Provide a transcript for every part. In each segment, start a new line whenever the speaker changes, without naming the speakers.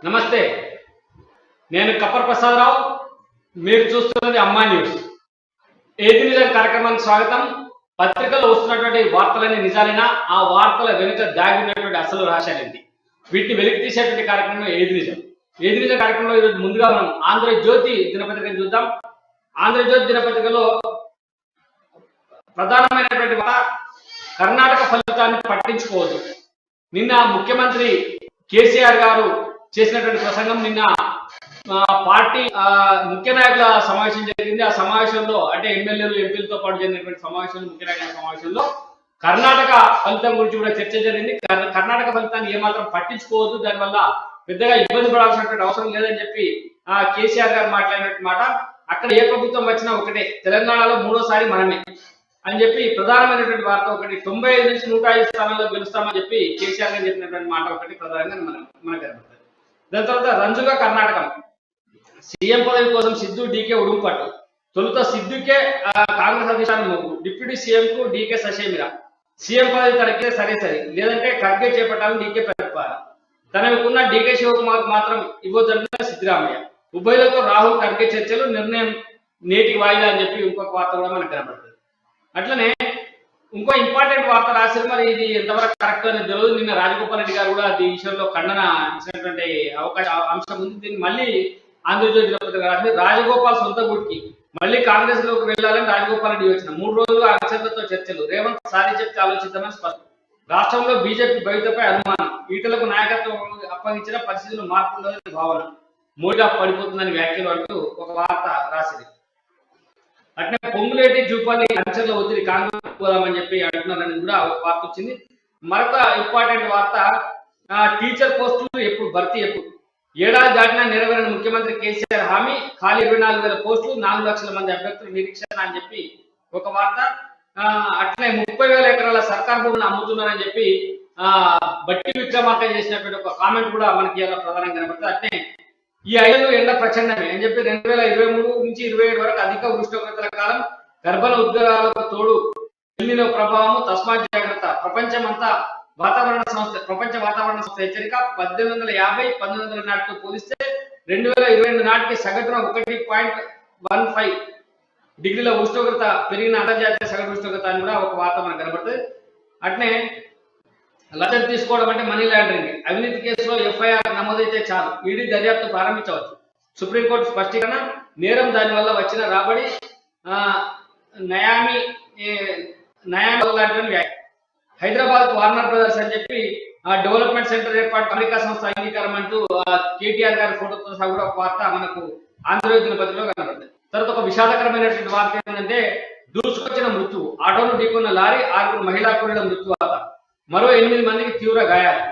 నమస్తే, నేను కప్పర్ ప్రసాదరావు. మీరు చూస్తున్నది అమ్మా న్యూస్. ఏది నిజం కార్యక్రమానికి స్వాగతం. పత్రికల్లో వస్తున్నటువంటి వార్తలన్నీ నిజాలైనా ఆ వార్తల వెనుక దాగి ఉన్నటువంటి అసలు రహస్యాలేంటి, వీటిని వెలికి తీసేటువంటి కార్యక్రమం ఏది నిజం. ఏది నిజం కార్యక్రమంలో ఈరోజు ముందుగా మనం ఆంధ్రజ్యోతి దినపత్రికను చూద్దాం. ఆంధ్రజ్యోతి దినపత్రికలో ప్రధానమైనటువంటి కర్ణాటక ఫలితాన్ని పట్టించుకోవద్దు. నిన్న ముఖ్యమంత్రి కేసీఆర్ గారు చేసినటువంటి ప్రసంగం, నిన్న పార్టీ ముఖ్య నాయకుల సమావేశం జరిగింది. ఆ సమావేశంలో అంటే ఎమ్మెల్యేలు ఎంపీలతో పాటు జరిగినటువంటి సమావేశంలో, ముఖ్య నాయకుల సమావేశంలో కర్ణాటక ఫలితం గురించి కూడా చర్చ జరిగింది. కర్ణాటక ఫలితాన్ని ఏమాత్రం పట్టించుకోవద్దు, దానివల్ల పెద్దగా ఇబ్బంది పడాల్సినటువంటి అవసరం లేదని చెప్పి కేసీఆర్ గారు మాట్లాడినట్టు మాట. అక్కడ ఏ ప్రభుత్వం వచ్చినా ఒకటే, తెలంగాణలో మూడోసారి మనమే అని చెప్పి ప్రధానమైనటువంటి వార్త ఒకటి. 95 నుంచి 105 స్థానాల్లో గెలుస్తామని చెప్పి కేసీఆర్ గారు చెప్పినటువంటి మాట ఒకటి ప్రధానంగా మనకు కనబడుతుంది. దాని తర్వాత రంజుగా కర్ణాటకం సీఎం పదవి కోసం సిద్ధు డీకే ఉడుంపట్టు. తొలుత సిద్ధుకే కాంగ్రెస్ అధిష్టానం మొగ్గు, డిప్యూటీ సీఎం కు డీకే ససేమిరా. సీఎం పదవి తనకే సరే లేదంటే ఖర్గే చేపట్టాలని డీకే ప్రతిపాదన. తనకున్న డీకే శివకుమార్ మాత్రం ఇవ్వొద్దన్న సిద్ధరామయ్య. ఉభయలతో రాహుల్ ఖర్గే చర్చలు, నిర్ణయం నేటికి వాయిదా అని చెప్పి ఇంకొక వార్త కూడా మనకు కనబడుతుంది. అట్లనే ఇంకో ఇంపార్టెంట్ వార్త రాశారు, మరి ఇది ఎంతవరకు కరెక్ట్ అనేది తెలియదు. నిన్న రాజగోపాల్ రెడ్డి గారు కూడా ఈ విషయంలో ఖండన ఇచ్చినటువంటి అంశం ఉంది. దీన్ని మళ్ళీ ఆంధ్రజ్యోతి దినపత్రిక రాసింది. రాజగోపాల్ సొంత గుడికి మళ్ళీ కాంగ్రెస్ లోకి వెళ్లాలని రాజగోపాల్ రెడ్డి యోచన. 3 రోజులు అనుచరులతో చర్చలు, రేవంత్ సారీ చెప్తే ఆలోచిద్దామని స్పష్టం. రాష్ట్రంలో బీజేపీ భవితపై అనుమానం, ఈటలకు నాయకత్వం అప్పగించిన పరిస్థితులు మార్పుండదని భావన, మోడీ పడిపోతుందని వ్యాఖ్యలు అంటూ ఒక వార్త రాసింది. అట్నే పొంగులేటి జూపాలి అంచర్ల ఒత్తిడి కాంగ్రెస్ పోదామని చెప్పి అంటున్నారని కూడా ఒక వార్త వచ్చింది. మరొక ఇంపార్టెంట్ వార్త, టీచర్ పోస్టులు ఎప్పుడు భర్తీ, ఎప్పుడు ఏడాది దాటినా నెరవేరని ముఖ్యమంత్రి కేసీఆర్ హామీ, ఖాళీ 24,000 పోస్టులు, 4 లక్షల మంది అభ్యర్థులు నిరీక్షణ అని చెప్పి ఒక వార్త. అట్లే 30,000 ఎకరాల సర్కార్ భూములను అమ్ముతున్నారని చెప్పి బట్టి విక్రమార్క చేసినటువంటి ఒక కామెంట్ కూడా మనకి ఇలా ప్రధానంగా కనబడుతుంది. అట్లే ఈ 5 ఏళ్ళు ఎండ ప్రచండమే అని చెప్పి 2023 నుంచి 27 వరకు అధిక ఉష్ణోగ్రతల కాలం, గర్భణ ఉద్గారాలకు తోడు ఎల్నినో ప్రభావము, తస్మాత్ జాగ్రత్త. ప్రపంచ వాతావరణ సంస్థ హెచ్చరిక. 1850-1900 నాటితో పోలిస్తే 2022 నాటికి సగటున 1.15 డిగ్రీల ఉష్ణోగ్రత పెరిగిన అంతర్జాతీయ సగటు ఉష్ణోగ్రత అని కూడా ఒక వార్త మనకు కనబడుతుంది. అట్నే లంచం తీసుకోవడం అంటే మనీ లాండరింగ్, అవినీతి కేసులో ఎఫ్ఐఆర్ నమోదైతే చాలు, ఈడీ దర్యాప్తు ప్రారంభించవచ్చు. సుప్రీంకోర్టు స్పష్టీకరణ. నేరం, దానివల్ల వచ్చిన రాబడి, నయామి లాంటి. హైదరాబాద్ వార్నర్ బ్రదర్స్ అని చెప్పి డెవలప్మెంట్ సెంటర్ ఏర్పాటు, అమెరికా సంస్థ అంగీకారం అంటూ కేటీఆర్ గారి ఫోటోతో సహా కూడా ఒక వార్త మనకు ఆంధ్రజ్యోతి దినపత్రికలో కనబడుతుంది. తర్వాత ఒక విషాదకరమైనటువంటి వార్త ఏంటంటే, దూసుకొచ్చిన మృత్యువు, ఆటోను ఢీకొన్న లారీ, 6 మహిళా కూలీల మృత్యువాత, మరో 8 మందికి తీవ్ర గాయాలు.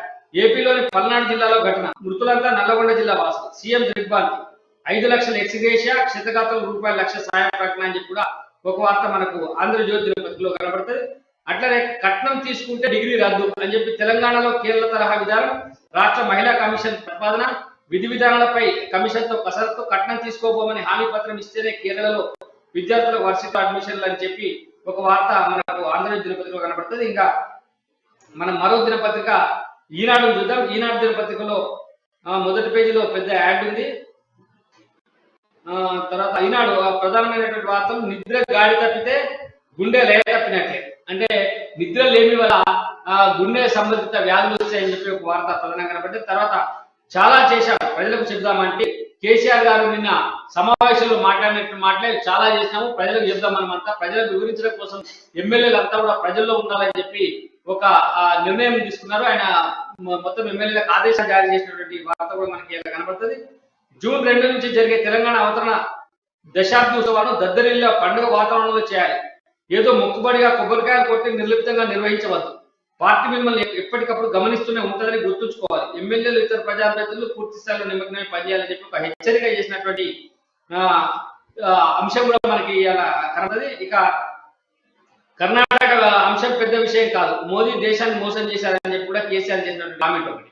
ఏపీలోని పల్నాడు జిల్లాలో ఘటన, మృతులంతా నల్లగొండ జిల్లా వాసులు. సీఎం దిగ్బాంతి, 5 లక్షల ఎక్స్గ్రేషియా, క్షతగాతుల ₹1,00,000 సాయం ప్రకటన అని చెప్పి కూడా ఒక వార్త మనకు ఆంధ్రజ్యోతి దినపత్రికలో కనబడుతుంది. అట్లనే కట్నం తీసుకుంటే డిగ్రీ రద్దు అని చెప్పి తెలంగాణలో కేరళ తరహా విధానం, రాష్ట్ర మహిళా కమిషన్ ప్రతిపాదన, విధి విధానాలపై కమిషన్తో కసరత్తు, కట్నం తీసుకోబోమని హామీ పత్రం ఇస్తేనే కేరళలో విద్యార్థులకు వర్సిటీ అడ్మిషన్లు అని చెప్పి ఒక వార్త మనకు ఆంధ్రజ్యోతి దినపత్రికలో కనబడుతుంది. ఇంకా మనం మరో దినపత్రిక ఈనాడు చూద్దాం. ఈనాడు దినపత్రికలో మొదటి పేజీలో పెద్ద యాడ్ ఉంది. తర్వాత ఈనాడు ప్రధానమైనటువంటి వార్తలు, నిద్ర గాడి తప్పితే గుండె లయ తప్పినట్లే, అంటే నిద్ర లేమి వల్ల గుండె సంబంధిత వ్యాధులు వస్తాయని చెప్పి ఒక వార్త ప్రధానంగా కనబడింది. తర్వాత చాలా చేశాం ప్రజలకు చెప్దామంటే, కేసీఆర్ గారు నిన్న సమావేశంలో మాట్లాడినట్టు మాటలే చాలా చేసినాము, ప్రజలకు చెప్దాం మనమంతా, ప్రజలకు వివరించడం కోసం ఎమ్మెల్యేలు అంతా కూడా ప్రజల్లో ఉండాలని చెప్పి ఒక నిర్ణయం తీసుకున్నారు. ఆయన మొత్తం ఎమ్మెల్యేలకు ఆదేశాలు జారీ చేసినటువంటి వార్త కూడా మనకి కనబడుతుంది. జూన్ 2 నుంచి జరిగే తెలంగాణ అవతరణ దశాబ్ది ఉత్సవాలను దద్దరిల్లా పండుగ వాతావరణంలో చేయాలి. ఏదో మొక్కుబడిగా కొబ్బరికాయలు కొట్టి నిర్లిప్తంగా నిర్వహించవద్దు. పార్టీ మిమ్మల్ని ఎప్పటికప్పుడు గమనిస్తూనే ఉంటుందని గుర్తుంచుకోవాలి. ఎమ్మెల్యేలు, ఇతర ప్రజాప్రతినిధులు పూర్తి స్థాయిలో నిమగ్నమై పనిచేయాలని చెప్పి ఒక హెచ్చరిక చేసినటువంటి అంశం కూడా మనకి ఇలా కనబడుతుంది. ఇక కర్ణాటక అంశం పెద్ద విషయం కాదు, మోదీ దేశాన్ని మోసం చేశారని చెప్పి కూడా కేసీఆర్ చేసినటువంటి కామెంట్ ఒకటి.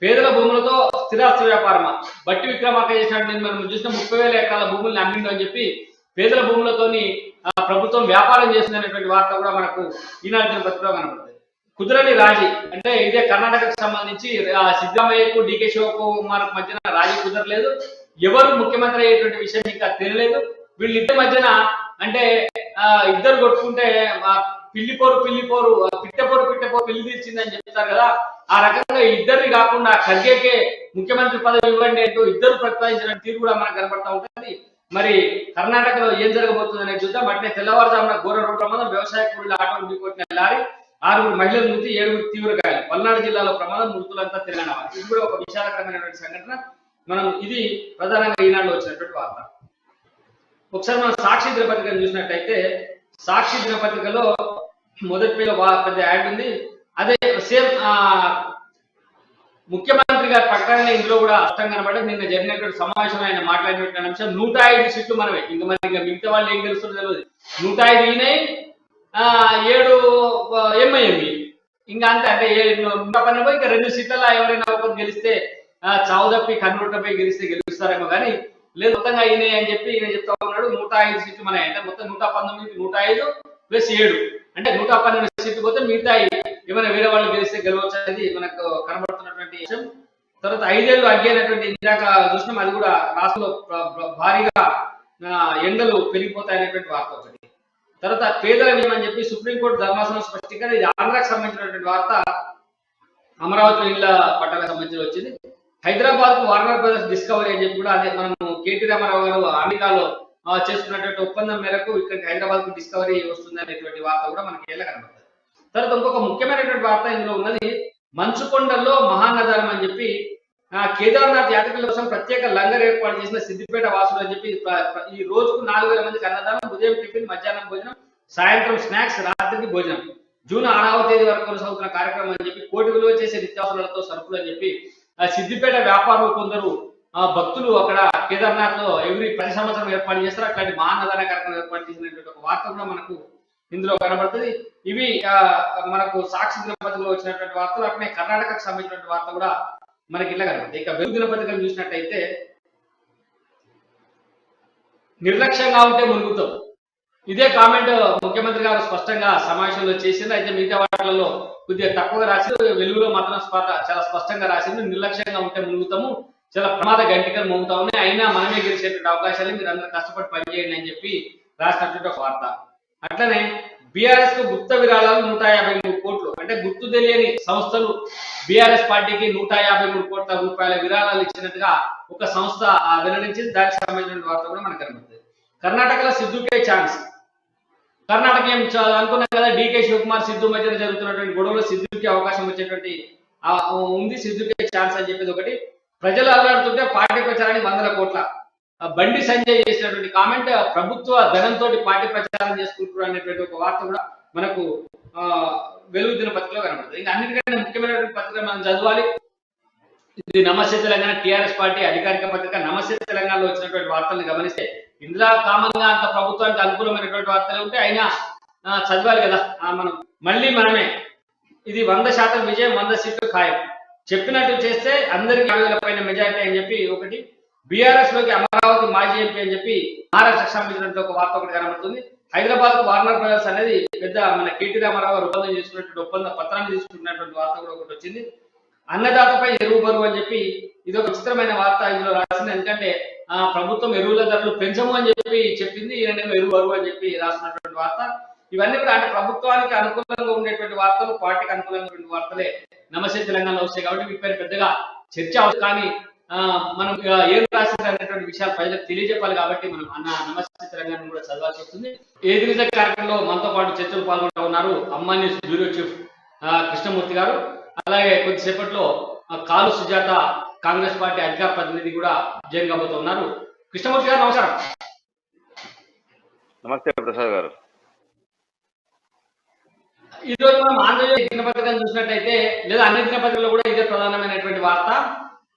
పేదల భూములతో స్థిరాస్తి వ్యాపారమా, బట్టి విక్రమార్క చేసినటువంటి మనం చూసిన 30,000 ఎకరాల భూముల్ని అమ్మిండు అని చెప్పి పేదల భూములతోని ప్రభుత్వం వ్యాపారం చేసిందనేటువంటి వార్త కూడా మనకు ఈనాడు దినపత్రికలో కనబడుతుంది. కుదరని రాజీ అంటే ఇదే కర్ణాటకకు సంబంధించి సిద్ధరామయ్యకు డికే శివకుమార్ మధ్యన రాజీ కుదరలేదు. ఎవరు ముఖ్యమంత్రి అయ్యేటువంటి విషయం ఇంకా తెలియలేదు. వీళ్ళిద్దరి మధ్యన అంటే ఇద్దరు కొట్టుకుంటే పిల్లిపోరు పిట్టపోరు పిల్లి తీర్చిందని చెప్తారు కదా, ఆ రకంగా ఇద్దరిని కాకుండా ఖర్గేకే ముఖ్యమంత్రి పదవి ఇవ్వండి అంటూ ఇద్దరు ప్రతిపాదించిన తీరు కూడా మనకు కనబడతా ఉంటుంది. మరి కర్ణాటకలో ఏం జరగబోతుందనే చూద్దాం. అంటే తెల్లవారుజామున ఘోర రోడ్డు ప్రమాదం, వ్యవసాయ కూలీల ఆటోను ఢీకొట్టిన లారీ, 6 మహిళల మృతి, 7 తీవ్ర గాయాలు. పల్నాడు జిల్లాలో ప్రమాదం, మృతులంతా తెలంగాణ. ఇది కూడా ఒక విషాదకరమైనటువంటి సంఘటన. మనం ఇది ప్రధానంగా ఈనాడులో వచ్చినటువంటి వార్త. ఒకసారి మనం సాక్షి దినపత్రికను చూసినట్టయితే సాక్షి దినపత్రికలో మొదటి పేరు పెద్ద యాడ్ ఉంది. అదే సేమ్ ముఖ్యమంత్రి గారి ప్రకటన ఇందులో కూడా అర్థం కనబడి నిన్న జరిగినటువంటి సమావేశంలో ఆయన మాట్లాడినటువంటి అంశం 105 సీట్లు మనమే. ఇంకా మిగతా వాళ్ళు ఏం తెలుస్తుందో తెలియదు. 105 ఈనాయి, 7 ఎంఐఎంఈ, ఇంకా అంతే. అంటే 112 ఇంకా 2 సీట్లలో ఎవరైనా ఒకరు గెలిస్తే చావు తప్పి కన్నుటపై గెలుస్తారేమో కానీ లేదు మొత్తంగా ఈయన అని చెప్పి ఈయన చెప్తా ఉన్నాడు. 105 సీట్లు మన అంటే మొత్తం 119, 105 ప్లస్ 7 అంటే 112 సీట్లు పోతే మిగతా ఏమైనా వేరే వాళ్ళు గెలిస్తే గెలవచ్చు అనేది మనకు కనబడుతున్నటువంటి విషయం. తర్వాత 5 ఏళ్ళు అగ్గైనటువంటి ఇందాక చూసినాం, అది కూడా రాష్ట్రంలో భారీగా ఎండలు పెరిగిపోతాయనేటువంటి వార్త ఒకటి. తర్వాత పేదల విజయం అని చెప్పి సుప్రీంకోర్టు ధర్మాసనం స్పష్టీకరణ. ఇది ఆంధ్రాకు సంబంధించినటువంటి వార్త. అమరావతి ఇళ్ల పట్టాలకు సంబంధించి వచ్చింది. హైదరాబాద్ కు వార్నర్ బ్రదర్స్ డిస్కవరీ అని చెప్పి కూడా అదే మనము కేటీ రామారావు గారు అమెరికాలో చేసుకున్నటువంటి ఒప్పందం మేరకు ఇక్కడికి హైదరాబాద్ కు డిస్కవరీ వస్తుంది అనేటువంటి వార్త కూడా మనకి ఎలా కనబడుతుంది. తర్వాత ఇంకొక ముఖ్యమైనటువంటి వార్త ఇందులో ఉన్నది, మంచుకొండల్లో మహానదానం అని చెప్పి కేదార్నాథ్ యాత్రికుల కోసం ప్రత్యేక లంగర్ ఏర్పాటు చేసిన సిద్దిపేట వాసులు అని చెప్పి ఈ రోజుకు 4000 మందికి అన్నదానం, ఉదయం టిఫిన్, మధ్యాహ్నం భోజనం, సాయంత్రం స్నాక్స్, రాత్రికి భోజనం. జూన్ 6వ తేదీ వరకు కొనసాగుతున్న కార్యక్రమం అని చెప్పి కోటి విలువ చేసే నిత్యావసరాలతో సరుకులు అని చెప్పి సిద్దిపేట వ్యాపారులు కొందరు భక్తులు అక్కడ కేదార్నాథ్ లో ప్రతి సంవత్సరం ఏర్పాటు చేస్తారు. అట్లాంటి మహానదాన కార్యక్రమం ఏర్పాటు చేసినటువంటి ఒక వార్త కూడా మనకు ఇందులో కనబడుతుంది. ఇవి మనకు సాక్షి దినపత్రికలో వచ్చినటువంటి వార్తలు. అట్లనే కర్ణాటకకు సంబంధించినటువంటి వార్త కూడా మనకి ఇలా కనబడుతుంది. ఇక వెలుగు దినపత్రికను చూసినట్టయితే నిర్లక్ష్యంగా ఉంటే మునుగుతాం. ఇదే కామెంట్ ముఖ్యమంత్రి గారు స్పష్టంగా సమావేశంలో చేసింది. అయితే మిగతా వాటిలలో కొద్దిగా తక్కువగా రాసింది, వెలుగులో మాత్రం చాలా స్పష్టంగా రాసింది. నిర్లక్ష్యంగా ఉంటే మునుగుతాము, చాలా ప్రమాద గంటికలు మోగుతా ఉన్నాయి, అయినా మనమే గెలిచేటువంటి అవకాశాలు, మీరు అందరూ కష్టపడి పనిచేయండి అని చెప్పి రాసినటువంటి ఒక వార్త. అట్లనే బీఆర్ఎస్ కు గుప్త విరాళాలు 153 కోట్లు. అంటే గుర్తు తెలియని సంస్థలు బీఆర్ఎస్ పార్టీకి 153 కోట్ల రూపాయల విరాళాలు ఇచ్చినట్టుగా ఒక సంస్థ వెల్లడించింది. దానికి సంబంధించిన వార్త కూడా మనకు కనబడుతుంది. కర్ణాటకలో సిద్ధుకే ఛాన్స్. కర్ణాటక ఏం అనుకున్నాం కదా, డికే శివకుమార్ సిద్ధు మధ్య జరుగుతున్నటువంటి గొడవలో సిద్ధుకి అవకాశం వచ్చేటువంటి ఉంది. సిద్ధుకే ఛాన్స్ అని చెప్పేది ఒకటి. ప్రజలు అల్లాడుతుంటే పార్టీ ప్రచారానికి 100 కోట్ల. బండి సంజయ్ చేసినటువంటి కామెంట్, ప్రభుత్వ ధనంతో పార్టీ ప్రచారం చేసుకుంటున్నారు అనేటువంటి ఒక వార్త కూడా మనకు వెలుగు దినపత్రికలో కనబడుతుంది. ఇంకా అన్నిటికంటే ముఖ్యమైనటువంటి పత్రిక మనం చదవాలి. ఇది నమస్తే తెలంగాణ, టీఆర్ఎస్ పార్టీ అధికారిక పత్రిక. నమస్తే తెలంగాణలో వచ్చినటువంటి వార్తలను గమనిస్తే ఇందులో కామన్ గా అంత ప్రభుత్వానికి అనుకూలమైనటువంటి వార్తలు ఉంటే అయినా చదవాలి కదా మనం. మళ్ళీ మనమే ఇది 100% విజయం, 100 సీట్లు ఖాయం, చెప్పినట్టు చేస్తే అందరికి 50,000 పైన మెజారిటీ అని చెప్పి ఒకటి. బీఆర్ఎస్ లోకి అమరావతి మాజీ ఎంపీ అని చెప్పి మహారాష్ట్రకు సంబంధించినటువంటి ఒక వార్త ఒకటి కనబడుతుంది. హైదరాబాద్ కు వార్నర్ బ్రదర్స్ అనేది పెద్ద మన కేటీ రామారావు గారు ఒప్పందం చేసుకున్నటువంటి ఒప్పంద పత్రాన్ని తీసుకుంటున్నటువంటి వార్త కూడా ఒకటి వచ్చింది. అన్నదాతపై ఎరువు బరువు అని చెప్పి ఇది ఒక విచిత్రమైన వార్త ఇందులో రాసింది. ఎందుకంటే ప్రభుత్వం ఎరువుల ధరలు పెంచము అని చెప్పి చెప్పింది, ఈయన ఎరువు బరువు అని చెప్పి రాసినటువంటి వార్త. ఇవన్నీ కూడా అంటే ప్రభుత్వానికి అనుకూలంగా ఉండేటువంటి వార్తలు, పార్టీకి అనుకూలంగా ఉండే వార్తలే నమస్తే తెలంగాణలో వస్తాయి. కాబట్టి వీటిపైన పెద్దగా చర్చ అవసరం. కానీ మనం ఏం రాసింది అనేటువంటి విషయాలు ప్రజలకు తెలియజెప్పాలి కాబట్టి మనం నమస్తే తెలంగాణ కూడా చదవాల్సి వస్తుంది. ఏది నిజ కార్యక్రమంలో మనతో పాటు చర్చలు పాల్గొంటూ ఉన్నారు అమ్మా న్యూస్ బ్యూరో చీఫ్ కృష్ణమూర్తి గారు. అలాగే కొద్దిసేపట్లో కాలు సుజాత కాంగ్రెస్ పార్టీ అధికార ప్రతినిధి కూడా జాయిన్ కాబోతున్నారు. కృష్ణమూర్తి గారు నమస్కారం.
నమస్తే ప్రసాద్ గారు.
ఈ రోజు మనం ఆంధ్రజ్యోతి దినపత్రికను చూసినట్టయితే లేదా అన్ని దినపత్రికల్లో కూడా ఇదే ప్రధానమైనటువంటి వార్త.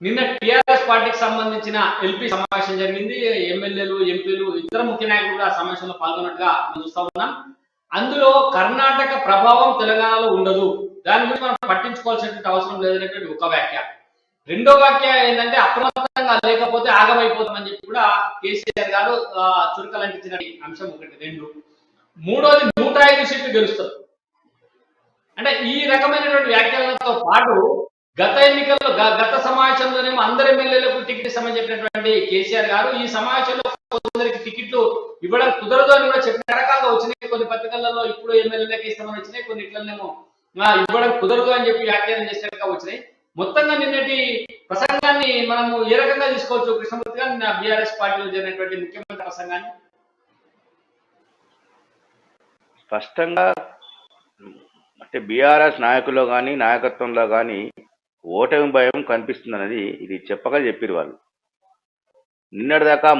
నిన్న టీఆర్ఎస్ పార్టీకి సంబంధించిన ఎల్పీ సమావేశం జరిగింది. ఎమ్మెల్యేలు, ఎంపీలు, ఇతర ముఖ్య నాయకులు కూడా సమావేశంలో పాల్గొన్నట్టుగా మనం చూస్తా ఉన్నాం. అందులో కర్ణాటక ప్రభావం తెలంగాణలో ఉండదు, దాని గురించి మనం పట్టించుకోవాల్సినటువంటి అవసరం లేదనేటువంటి ఒక వ్యాఖ్య. రెండో వ్యాఖ్య ఏంటంటే అప్రమత్తంగా లేకపోతే ఆగమైపోతామని చెప్పి కూడా కేసీఆర్ గారు చురుకలంటించిన అంశం ఒకటి. 2 మూడోది 105 సీట్లు గెలుస్తారు. అంటే ఈ రకమైనటువంటి వ్యాఖ్యలతో పాటు గత ఎన్నికల్లో గత సమావేశంలోనేమో అందరు ఎమ్మెల్యేలకు టికెట్ ఇస్తామని చెప్పినటువంటి కేసీఆర్ గారు ఈ సమావేశంలో కొందరికి టికెట్లు ఇవ్వడం కుదరదు అని కూడా చెప్పిన రకాలుగా వచ్చినాయి. కొన్ని పత్రికలలో ఇప్పుడు ఎమ్మెల్యేలకు ఇస్తామని వచ్చినాయి, కొన్ని ఇట్లనేమో ఇవ్వడం కుదరదు అని చెప్పి వ్యాఖ్యానం చేసినట్టుగా వచ్చినాయి. మొత్తంగా నిన్నటి ప్రసంగాన్ని మనము ఏ రకంగా తీసుకోవచ్చు కృష్ణమూర్తి గారు, నిన్న బీఆర్ఎస్ పార్టీలో జరిగినటువంటి ముఖ్యమంత్రి ప్రసంగాన్ని?
స్పష్టంగా అంటే బీఆర్ఎస్ నాయకుల్లో కానీ నాయకత్వంలో కానీ ఓటమి భయం కనిపిస్తుంది అనేది ఇది చెప్పగా చెప్పారు వాళ్ళు. నిన్నటిదాకా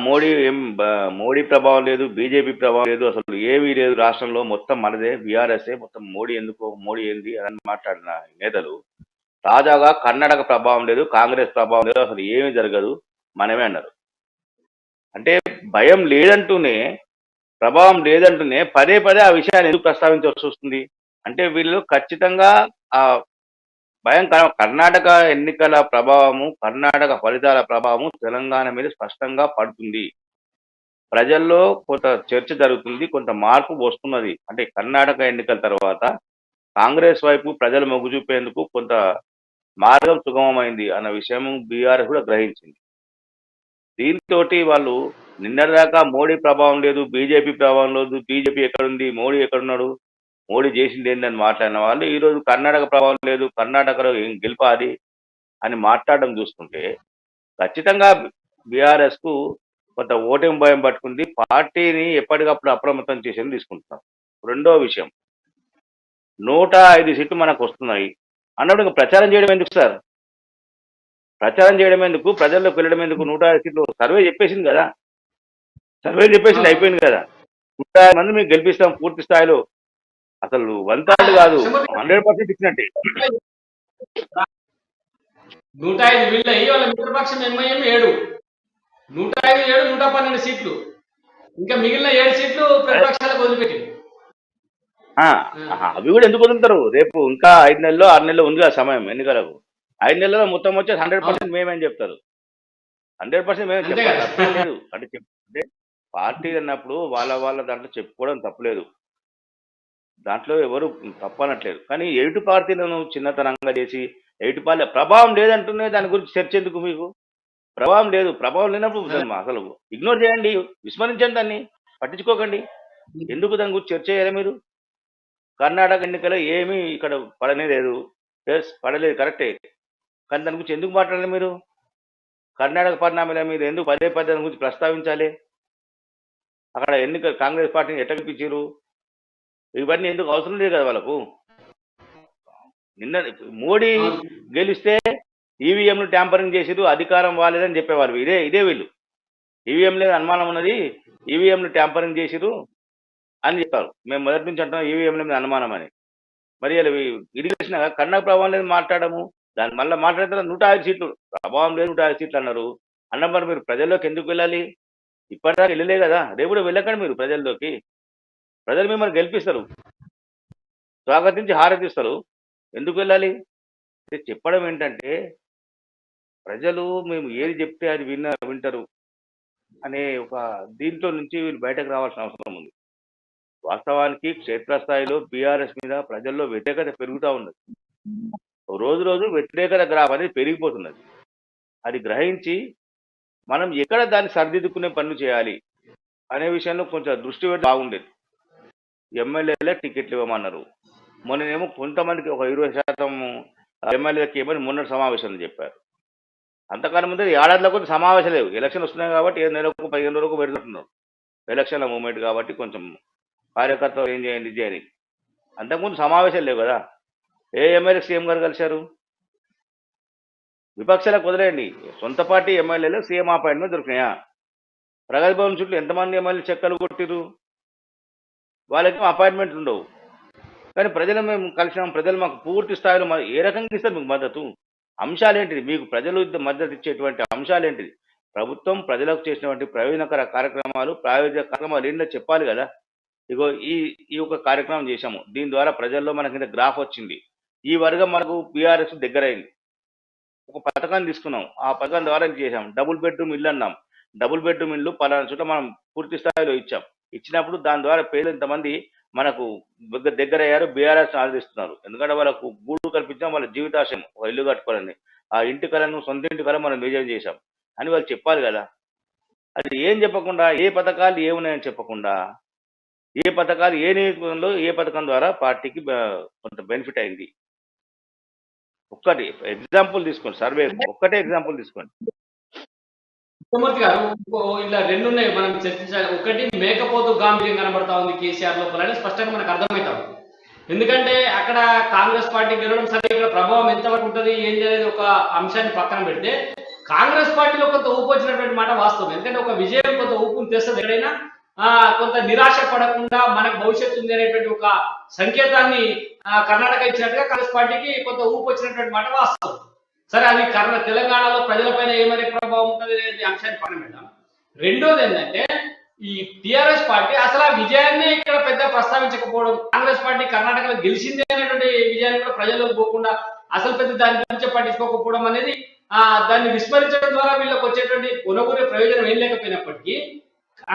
మోడీ ప్రభావం లేదు, బీజేపీ ప్రభావం లేదు, అసలు ఏమీ లేదు రాష్ట్రంలో, మొత్తం మనదే బీఆర్ఎస్ఏ, మొత్తం మోడీ ఎందుకు, మోడీ ఏంది అని మాట్లాడిన నేతలు తాజాగా కర్ణాటక ప్రభావం లేదు, కాంగ్రెస్ ప్రభావం లేదు, అసలు ఏమీ జరగదు మనమే అన్నారు. అంటే భయం లేదంటూనే, ప్రభావం లేదంటూనే పదే పదే ఆ విషయాన్ని ఎందుకు ప్రస్తావించాల్సి వస్తుంది అంటే వీళ్ళు ఖచ్చితంగా ఆ భయం కర్ణాటక ఎన్నికల ప్రభావము, కర్ణాటక ఫలితాల ప్రభావము తెలంగాణ మీద స్పష్టంగా పడుతుంది. ప్రజల్లో కొంత చర్చ జరుగుతుంది, కొంత మార్పు వస్తున్నది. అంటే కర్ణాటక ఎన్నికల తర్వాత కాంగ్రెస్ వైపు ప్రజలు మొగ్గు చూపేందుకు కొంత మార్గం సుగమమైంది అన్న విషయం బీఆర్ఎస్ కూడా గ్రహించింది. దీంతో వాళ్ళు నిన్నటిదాకా మోడీ ప్రభావం లేదు, బీజేపీ ప్రభావం లేదు, బీజేపీ ఎక్కడుంది, మోడీ ఎక్కడున్నాడు, మోడీ చేసింది ఏంటని మాట్లాడిన వాళ్ళు ఈరోజు కర్ణాటక ప్రభావం లేదు, కర్ణాటకలో ఏం గెలిపాలి అని మాట్లాడడం చూస్తుంటే ఖచ్చితంగా బీఆర్ఎస్ కు కొంత ఓటమి భయం పట్టుకుంది. పార్టీని ఎప్పటికప్పుడు అప్రమత్తం చేసేది తీసుకుంటున్నాం. రెండో విషయం, 105 సీట్లు మనకు వస్తున్నాయి అన్నప్పుడు ఇంకా ప్రచారం చేయడం ఎందుకు సార్? ప్రచారం చేయడం ఎందుకు, ప్రజల్లోకి వెళ్ళడం ఎందుకు? 105 సీట్లు సర్వే చెప్పేసింది కదా, సర్వే చెప్పేసింది అయిపోయింది కదా. 105 మంది మీకు గెలిపిస్తాం పూర్తి స్థాయిలో, అసలు 1/3 కాదు 100% ఇచ్చినట్టే.
105 వీళ్ళయి, వాళ్ళ మిత్రపక్షం ఎంఐఎం 7, 105 7 112 సీట్లు, ఇంకా మిగిలిన 7 సీట్లు ప్రతిపక్షాలకు వదిలిపెట్టింది.
అవి కూడా ఎందుకు వదులుతారు? రేపు ఇంకా 5 నెలల్లో 6 నెలల్లో ఉంది కదా సమయం ఎన్నికలకు. 5 నెలల్లో మొత్తం వచ్చేసి 100% మేమని చెప్తారు. 100% మేమే చెప్పాలి, తప్పలేదు. అంటే పార్టీ అన్నప్పుడు వాళ్ళ దాంట్లో చెప్పుకోవడం తప్పలేదు, దాంట్లో ఎవరు తప్పనట్లేదు. కానీ ఎయిటు పార్టీలను చిన్నతనంగా చేసి ఎయిటు పార్టీ ప్రభావం లేదంటూనే దాని గురించి చర్చ ఎందుకు? మీకు ప్రభావం లేదు, ప్రభావం లేనప్పుడు అసలు ఇగ్నోర్ చేయండి, విస్మరించండి, దాన్ని పట్టించుకోకండి. ఎందుకు దాని గురించి చర్చ చేయాలి మీరు? కర్ణాటక ఎన్నికలో ఏమీ ఇక్కడ పడనే లేదు, పడలేదు కరెక్టే, కానీ దాని గురించి ఎందుకు మాట్లాడాలి మీరు? కర్ణాటక పరిణామాల మీద ఎందుకు పదే పదే దాని గురించి ప్రస్తావించాలి? అక్కడ ఎన్నిక కాంగ్రెస్ పార్టీని ఎట్లా గెలిపించారు? ఇవన్నీ ఎందుకు అవసరం లేదు కదా వాళ్ళకు. నిన్న మోడీ గెలిస్తే ఈవీఎంలు ట్యాంపరింగ్ చేసిరు, అధికారం వాలేదని చెప్పేవారు. ఇదే వీళ్ళు ఈవీఎం లేదు అనుమానం ఉన్నది, ఈవీఎంలు ట్యాంపరింగ్ చేసిరు అని చెప్పారు. మేము మొదటి నుంచి అంటున్నాం ఈవీఎంల మీద అనుమానం అని. మరి ఇరిగేషన్ కర్ణాటక ప్రభావం లేదు మాట్లాడము, దాన్ని మళ్ళీ మాట్లాడితే 105 సీట్లు ప్రభావం లేదు, 105 సీట్లు అన్నారు. అన్నప్పుడు మీరు ప్రజల్లోకి ఎందుకు వెళ్ళాలి? ఇప్పటిదాకా వెళ్ళలే కదా, రేపు కూడా వెళ్ళకండి మీరు ప్రజల్లోకి. ప్రజలు మిమ్మల్ని గెలిపిస్తారు, స్వాగతించి హారతిస్తారు, ఎందుకు వెళ్ళాలి? చెప్పడం ఏంటంటే ప్రజలు మేము ఏది చెప్తే అది వింటారు అనే ఒక దీంట్లో నుంచి వీళ్ళు బయటకు రావాల్సిన అవసరం ఉంది. వాస్తవానికి క్షేత్రస్థాయిలో బీఆర్ఎస్ మీద ప్రజల్లో వ్యతిరేకత పెరుగుతూ ఉన్నది, రోజు రోజు వ్యతిరేకత గ్రాఫ్ అనేది పెరిగిపోతున్నది. అది గ్రహించి మనం ఎక్కడ దాన్ని సరిదిద్దుకునే పనులు చేయాలి అనే విషయంలో కొంచెం దృష్టి పెట్టి బాగుండేది. ఎమ్మెల్యేలే టికెట్లు ఇవ్వమన్నారు, మొన్ననేమో కొంతమందికి ఒక 20% ఎమ్మెల్యేలకి ఇవ్వమని మొన్నటి సమావేశంలో చెప్పారు. అంతకాలం ముందు ఏడాదిలో కొంచెం సమావేశం లేవు, ఎలక్షన్ వస్తున్నాయి కాబట్టి 7 నెలలకు 15 రోజులకు పెడుతుంటున్నారు, ఎలక్షన్ల మూమెంట్ కాబట్టి కొంచెం కార్యకర్తలు ఏం చేయండి ఇది చేయండి. అంతకుముందు సమావేశాలు లేవు కదా. ఏ ఎమ్మెల్యే సీఎం గారు కలిశారు? విపక్షాలకు వదిలేయండి, సొంత పార్టీ ఎమ్మెల్యేలు సీఎం అపాయింట్మెంట్ దొరికినాయా? ప్రగతి భవన్ చుట్టూ ఎంతమంది ఎమ్మెల్యే చెక్కలు కొట్టిరు? వాళ్ళకి అపాయింట్మెంట్ ఉండవు. కానీ ప్రజలు మేము కలిసినాం, ప్రజలు మాకు పూర్తి స్థాయిలో ఏ రకంగా ఇస్తారు మీకు మద్దతు? అంశాలేంటిది? మీకు ప్రజలు మద్దతు ఇచ్చేటువంటి అంశాలేంటిది? ప్రభుత్వం ప్రజలకు చేసినటువంటి ప్రయోజనకర కార్యక్రమాలు, ప్రాయోజక కార్యక్రమాలు ఏంటో చెప్పాలి కదా. ఇగో ఈ ఒక కార్యక్రమం చేశాము, దీని ద్వారా ప్రజల్లో మనకి గ్రాఫ్ వచ్చింది, ఈ వర్గం మనకు బీఆర్ఎస్ దగ్గర అయింది. ఒక పథకాన్ని తీసుకున్నాం, ఆ పథకం ద్వారా చేసాం. డబుల్ బెడ్రూమ్ ఇల్లు అన్నాం, డబుల్ బెడ్రూమ్ ఇల్లు పలానా చోట మనం పూర్తి స్థాయిలో ఇచ్చాం. ఇచ్చినప్పుడు దాని ద్వారా పేదలు ఇంతమంది మనకు దగ్గర అయ్యారు, బీఆర్ఎస్ ఆదరిస్తున్నారు. ఎందుకంటే వాళ్ళకు గూడు కల్పించాం, వాళ్ళ జీవితాశయం ఒక ఇల్లు కట్టుకోవాలని. ఆ ఇంటి కలను, సొంత ఇంటి కలను మనం విజయం చేశాం అని వాళ్ళు చెప్పాలి కదా. అది ఏం చెప్పకుండా, ఏ పథకాలు ఏమున్నాయని చెప్పకుండా, ఏ పథకాలు ఏ నియోజకవర్గంలో ఏ పథకం ద్వారా పార్టీకి కొంత బెనిఫిట్ అయింది. ఒక్కటి ఎగ్జాంపుల్ తీసుకోండి, సర్వే ఒక్కటే ఎగ్జాంపుల్ తీసుకోండి.
కృష్ణమూర్తి గారు ఇలా రెండు ఉన్నాయి మనం చర్చించాలి. ఒకటి మేకపోతు గాంభీర్యం కనబడతా ఉంది కేసీఆర్ లోపల అని స్పష్టంగా మనకు అర్థమవుతా ఉంది. ఎందుకంటే అక్కడ కాంగ్రెస్ పార్టీ గెలవడం సరే, ఇక్కడ ప్రభావం ఎంతవరకు ఉంటుంది ఏంటి అనేది ఒక అంశాన్ని పక్కన పెడితే, కాంగ్రెస్ పార్టీలో కొంత ఊపు వచ్చినటువంటి మాట వాస్తవం. ఎందుకంటే ఒక విజయం కొంత ఊపును తెస్తుంది ఎక్కడైనా. కొంత నిరాశ పడకుండా మనకు భవిష్యత్తు ఉంది అనేటువంటి ఒక సంకేతాన్ని కర్ణాటక ఇచ్చినట్టుగా కాంగ్రెస్ పార్టీకి కొంత ఊపు వచ్చినటువంటి మాట వాస్తవం. సరే, అది తెలంగాణలో ప్రజలపైన ఏమనే ప్రభావం ఉంటుంది అనేది అంశాన్ని పక్కన పెడదాం. రెండోది ఏంటంటే, ఈ టిఆర్ఎస్ పార్టీ అసలు ఆ విజయాన్ని ఇక్కడ పెద్ద ప్రస్తావించకపోవడం, కాంగ్రెస్ పార్టీ కర్ణాటకలో గెలిచింది అనేటువంటి విజయాన్ని కూడా ప్రజల్లోకి పోకుండా అసలు పెద్ద దాని గురించి పట్టించుకోకపోవడం అనేది, దాన్ని విస్మరించడం ద్వారా వీళ్ళకి వచ్చేటువంటి కొనుగోలు ప్రయోజనం ఏం లేకపోయినప్పటికీ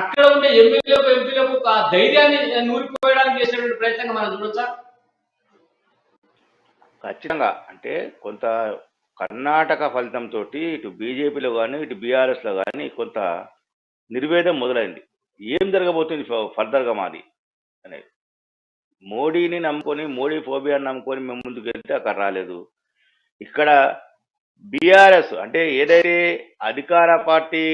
అక్కడ ఉండే ఎమ్మెల్యేలకు ఎంపీలకు ఆ ధైర్యాన్ని నూరిపోయడానికి చేసినటువంటి ప్రయత్నంగా మనం చూడొచ్చా?
ఖచ్చితంగా. అంటే కొంత కర్ణాటక ఫలితంతో ఇటు బీజేపీలో కానీ ఇటు బీఆర్ఎస్లో కానీ కొంత నిర్వేదం మొదలైంది. ఏం జరగబోతుంది ఫర్దర్గా మాది అనేది. మోడీని నమ్ముకొని, మోడీ ఫోబియాని నమ్ముకొని మేము ముందుకు వెళ్తే అక్కడ రాలేదు. ఇక్కడ బీఆర్ఎస్ అంటే ఏదైతే అధికార పార్టీ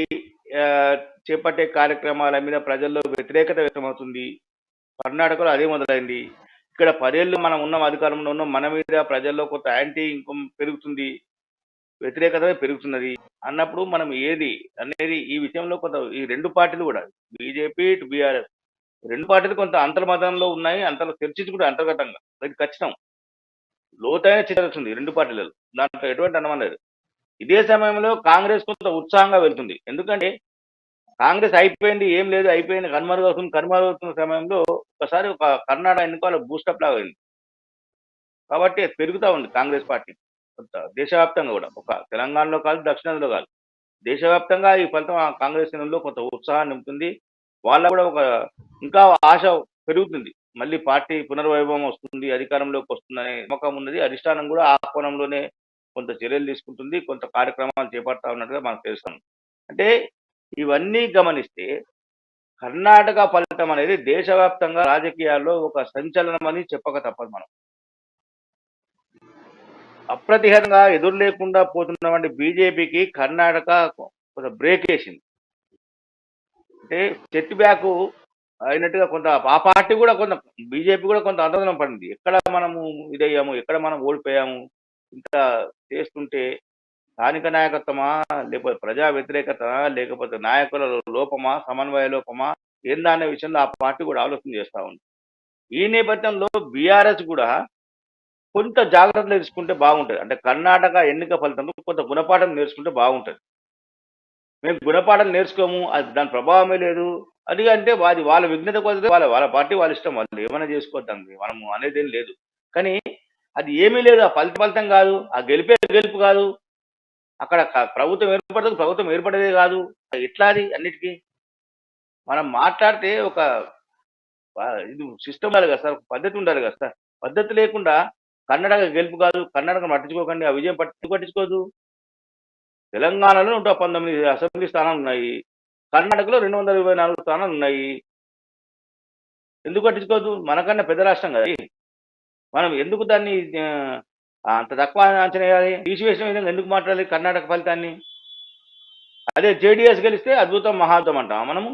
చేపట్టే కార్యక్రమాల మీద ప్రజల్లో వ్యతిరేకత వ్యక్తమవుతుంది, కర్ణాటకలో అదే మొదలైంది. ఇక్కడ 10 ఏళ్ళు మనం ఉన్నాం, అధికారంలో ఉన్నాం, మన మీద ప్రజల్లో కొంత యాంటీ ఇన్కమ్ పెరుగుతుంది, వ్యతిరేకత పెరుగుతున్నది అన్నప్పుడు మనం ఏది అనేది ఈ విషయంలో కొంత ఈ రెండు పార్టీలు కూడా బీజేపీ ఇటు బీఆర్ఎస్ రెండు పార్టీలు కొంత అంతర్మతంలో ఉన్నాయి, అంతలో చర్చించుకుంటే అంతర్గతంగా అది ఖచ్చితం. లోతైన చర్చ వస్తుంది రెండు పార్టీలలో, దాంట్లో ఎటువంటి అనుమానం లేదు. ఇదే సమయంలో కాంగ్రెస్ కొంత ఉత్సాహంగా వెళ్తుంది. ఎందుకంటే కాంగ్రెస్ అయిపోయింది, ఏం లేదు, అయిపోయింది, కనుమరుగవుతున్న సమయంలో ఒకసారి ఒక కర్ణాటక ఎన్నికల బూస్టప్ లాగా అయింది. కాబట్టి అది పెరుగుతూ ఉంది కాంగ్రెస్ పార్టీ కొంత దేశవ్యాప్తంగా కూడా, ఒక తెలంగాణలో కాదు, దక్షిణాదిలో కాదు, దేశవ్యాప్తంగా ఈ ఫలితం ఆ కాంగ్రెస్ శ్రేణుల్లో కొంత ఉత్సాహాన్ని నింపుతుంది. వాళ్ళ కూడా ఒక ఇంకా ఆశ పెరుగుతుంది, మళ్ళీ పార్టీ పునర్వైభవం వస్తుంది, అధికారంలోకి వస్తుందనే నమ్మకం ఉన్నది. అధిష్టానం కూడా ఆ కోణంలోనే కొంత చర్యలు తీసుకుంటుంది, కొంత కార్యక్రమాలు చేపడతా ఉన్నట్టుగా మనకు తెలుస్తుంది. అంటే ఇవన్నీ గమనిస్తే కర్ణాటక ఫలితం అనేది దేశవ్యాప్తంగా రాజకీయాల్లో ఒక సంచలనం అని చెప్పక తప్పదు. మనం అప్రతిహతంగా ఎదురు లేకుండా పోతున్నటువంటి బీజేపీకి కర్ణాటక కొంత బ్రేక్ వేసింది. అంటే సెట్ బ్యాక్ అయినట్టుగా కొంత ఆ పార్టీ కూడా కొంత బీజేపీ కూడా కొంత ఆందోళన పడింది. ఎక్కడ మనము ఇదయ్యాము, ఎక్కడ మనం ఓడిపోయాము, ఇంత చేస్తుంటే స్థానిక నాయకత్వమా, లేకపోతే ప్రజా వ్యతిరేకత, లేకపోతే నాయకుల లోపమా, సమన్వయ లోపమా ఏందా అనే విషయంలో ఆ పార్టీ కూడా ఆలోచన చేస్తూ ఉంది. ఈ నేపథ్యంలో బీఆర్ఎస్ కూడా కొంత జాగ్రత్తలు తీసుకుంటే బాగుంటుంది. అంటే కర్ణాటక ఎన్నిక ఫలితంలో కొంత గుణపాఠం నేర్చుకుంటే బాగుంటుంది. మేము గుణపాఠం నేర్చుకోము, అది దాని ప్రభావమే లేదు అది అంటే వాళ్ళ విఘ్నత కొద్ది, వాళ్ళ పార్టీ వాళ్ళ ఇష్టం, వాళ్ళు ఏమైనా చేసుకోవద్దండి, మనము అనేదేం లేదు. కానీ అది ఏమీ లేదు, ఆ ఫలితం కాదు, ఆ గెలుపు కాదు, అక్కడ ప్రభుత్వం ఏర్పడదు, ప్రభుత్వం ఏర్పడేదే కాదు, ఎట్లా అది అన్నిటికీ మనం మాట్లాడితే ఒక ఇది సిస్టమ్ ఉండాలి కదా సార్, పద్ధతి ఉండాలి కదా సార్. పద్ధతి లేకుండా కర్ణాటక గెలుపు కాదు, కర్ణాటక పట్టించుకోకండి, ఆ విజయం పట్టించుకోదు. తెలంగాణలో 119 అసెంబ్లీ స్థానాలు ఉన్నాయి, కర్ణాటకలో 224 స్థానాలు ఉన్నాయి. ఎందుకు పట్టించుకోవద్దు? మనకన్నా పెద్ద రాష్ట్రం కదా, మనం ఎందుకు దాన్ని అంత తక్కువ అంచనా వేయాలి? తీసివేసిన విధంగా ఎందుకు మాట్లాడాలి కర్ణాటక ఫలితాన్ని? అదే జేడీఎస్ గెలిస్తే అద్భుతం, మహాద్భుతం అంటాం మనము.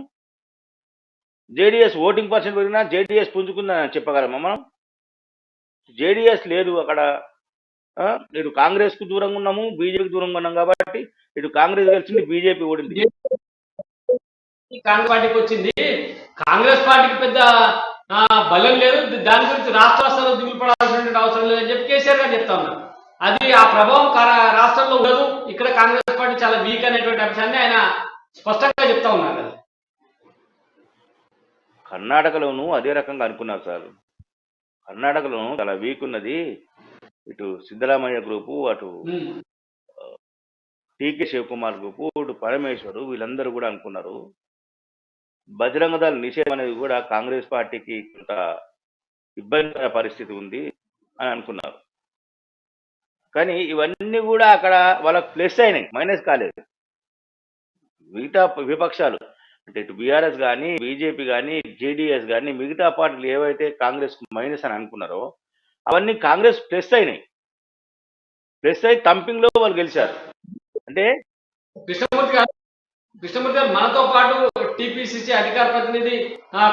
జేడీఎస్ ఓటింగ్ పర్సెంట్ పెరిగినా జేడీఎస్ పుంజుకుందని చెప్పగలమా మనం? జేడీఎస్ లేదు అక్కడ. ఇటు కాంగ్రెస్ కు దూరంగా ఉన్నాము, బీజేపీకి దూరంగా ఉన్నాం కాబట్టి ఇటు కాంగ్రెస్ గెలిచింది, బీజేపీ ఓడింది.
కాంగ్రెస్ పార్టీకి వచ్చింది, కాంగ్రెస్ పార్టీకి పెద్ద బలం లేదు, దాని గురించి రాష్ట్ర స్థాయిలో దిగులు పడాల్సిన అవసరం లేదని చెప్పి కేసీఆర్ గారు చెప్తా ఉన్నారు. అది ఆ ప్రభావం రాష్ట్రంలో ఉండదు, ఇక్కడ కాంగ్రెస్ పార్టీ చాలా వీక్ అనేటువంటి అంశాన్ని ఆయన స్పష్టంగా చెప్తా ఉన్నారు కదా.
కర్ణాటకలోనూ అదే రకంగా అనుకున్నారు సార్. కర్ణాటకలోనూ చాలా వీక్ ఉన్నది, ఇటు సిద్ధరామయ్య గ్రూపు, అటు టీకే శివకుమార్ గ్రూపు, ఇటు పరమేశ్వరు, వీళ్ళందరూ కూడా అనుకున్నారు బజరంగ దళ నిషేధం అనేది కూడా కాంగ్రెస్ పార్టీకి కొంత ఇబ్బందికర పరిస్థితి ఉంది అని అనుకున్నారు. కానీ ఇవన్నీ కూడా అక్కడ వాళ్ళకి ప్లస్ అయినాయి, మైనస్ కాలేదు. మిగతా విపక్షాలు అంటే ఇటు బీఆర్ఎస్ కానీ, బీజేపీ కానీ, జేడీఎస్ కానీ, మిగతా పార్టీలు ఏవైతే కాంగ్రెస్ మైనస్ అని అనుకున్నారో అవన్నీ కాంగ్రెస్ ప్లస్ అయినాయి. ప్లస్ అయి థంపింగ్ లో వాళ్ళు గెలిచారు. అంటే
కృష్ణమూర్తి గారు మనతో పాటు టీపీసీసీ అధికార ప్రతినిధి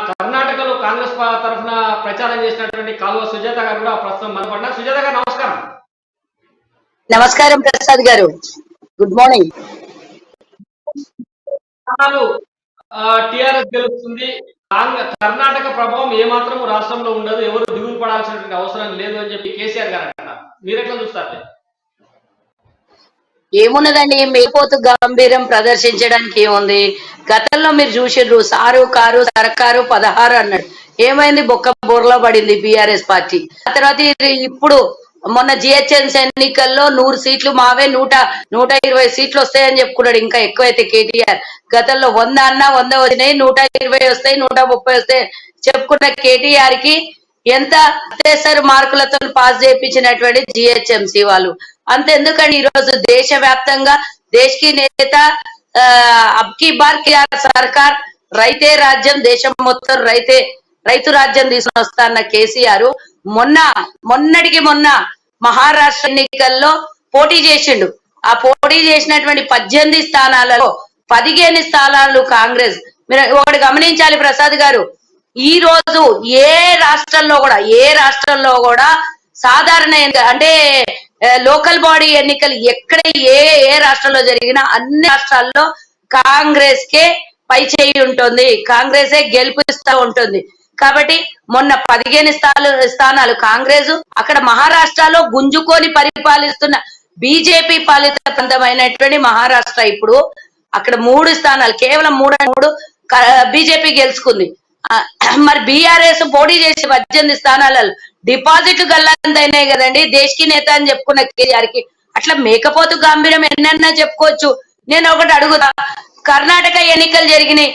కర్ణాటకలో కాంగ్రెస్ తరఫున ప్రచారం చేసినటువంటి కాలువ సుజాత గారు కూడా ప్రస్తుతం మనపడ్డారు. సుజాత గారు నమస్కారం.
నమస్కారం ప్రసాద్ గారు, గుడ్ మార్నింగ్.
టిఆర్ఎస్ గెలుస్తుంది, కర్ణాటక ప్రభావం ఏమాత్రం రాష్ట్రంలో ఉండదు, ఎవరు దిగులు పడాల్సినటువంటి అవసరం లేదు అని చెప్పి కేసీఆర్ గారు అంటున్నారు. మీరు ఎట్లా చూస్తారు?
ఏమున్నదండి, మేపోతు గాంభీర్యం ప్రదర్శించడానికి ఏముంది? గతంలో మీరు చూసిర్రు, సారు కారు సర్కారు 16 అన్నాడు. ఏమైంది? బొక్క బోర్లో పడింది బీఆర్ఎస్ పార్టీ. ఆ తర్వాత ఇప్పుడు మొన్న జిహెచ్ఎంసీ ఎన్నికల్లో 100 సీట్లు మావే, 120 సీట్లు వస్తాయని చెప్పుకున్నాడు. ఇంకా ఎక్కువైతే కేటీఆర్ గతంలో 100 అన్నా 100 వచ్చినాయి, 120 వస్తాయి, 130 వస్తాయి చెప్పుకున్న కేటీఆర్ కి ఎంత అత్యవసర మార్కులతో పాస్ చేయించినటువంటి జిహెచ్ఎంసీ వాళ్ళు. అంతెందుకండి, ఈరోజు దేశవ్యాప్తంగా దేశకి నేత అబ్కి బార్ సర్కార్ రైతే రాజ్యం, దేశం మొత్తం రైతు రాజ్యం తీసుకుని వస్తా అన్న కేసీఆర్ మొన్నటికి మొన్న మహారాష్ట్ర ఎన్నికల్లో పోటీ చేసిండు. ఆ పోటీ చేసినటువంటి 18 స్థానాలలో 15 స్థానాలు కాంగ్రెస్. మీరు ఒకటి గమనించాలి ప్రసాద్ గారు, ఈ రోజు ఏ రాష్ట్రంలో కూడా సాధారణ అంటే లోకల్ బాడీ ఎన్నికలు ఎక్కడ ఏ రాష్ట్రంలో జరిగినా అన్ని రాష్ట్రాల్లో కాంగ్రెస్ కే పై చేయి ఉంటుంది, కాంగ్రెసే గెలిపిస్తూ ఉంటుంది. కాబట్టి మొన్న 15 స్థానాలు కాంగ్రెస్, అక్కడ మహారాష్ట్రలో గుంజుకొని పరిపాలిస్తున్న బీజేపీ పాలిత ప్రాంతమైనటువంటి మహారాష్ట్ర ఇప్పుడు అక్కడ 3 స్థానాలు, కేవలం 3 బీజేపీ గెలుచుకుంది. మరి బీఆర్ఎస్ పోటీ చేసి 18 స్థానాలలో డిపాజిట్లు గల్లంతైనాయి కదండి. దేశకి నేత అని చెప్పుకున్న కేసీఆర్ కి అట్లా మేకపోతు గాంభీర్యం ఎన్నన్నా చెప్పుకోవచ్చు. నేను ఒకటి అడుగుతా, కర్ణాటక ఎన్నికలు జరిగినాయి,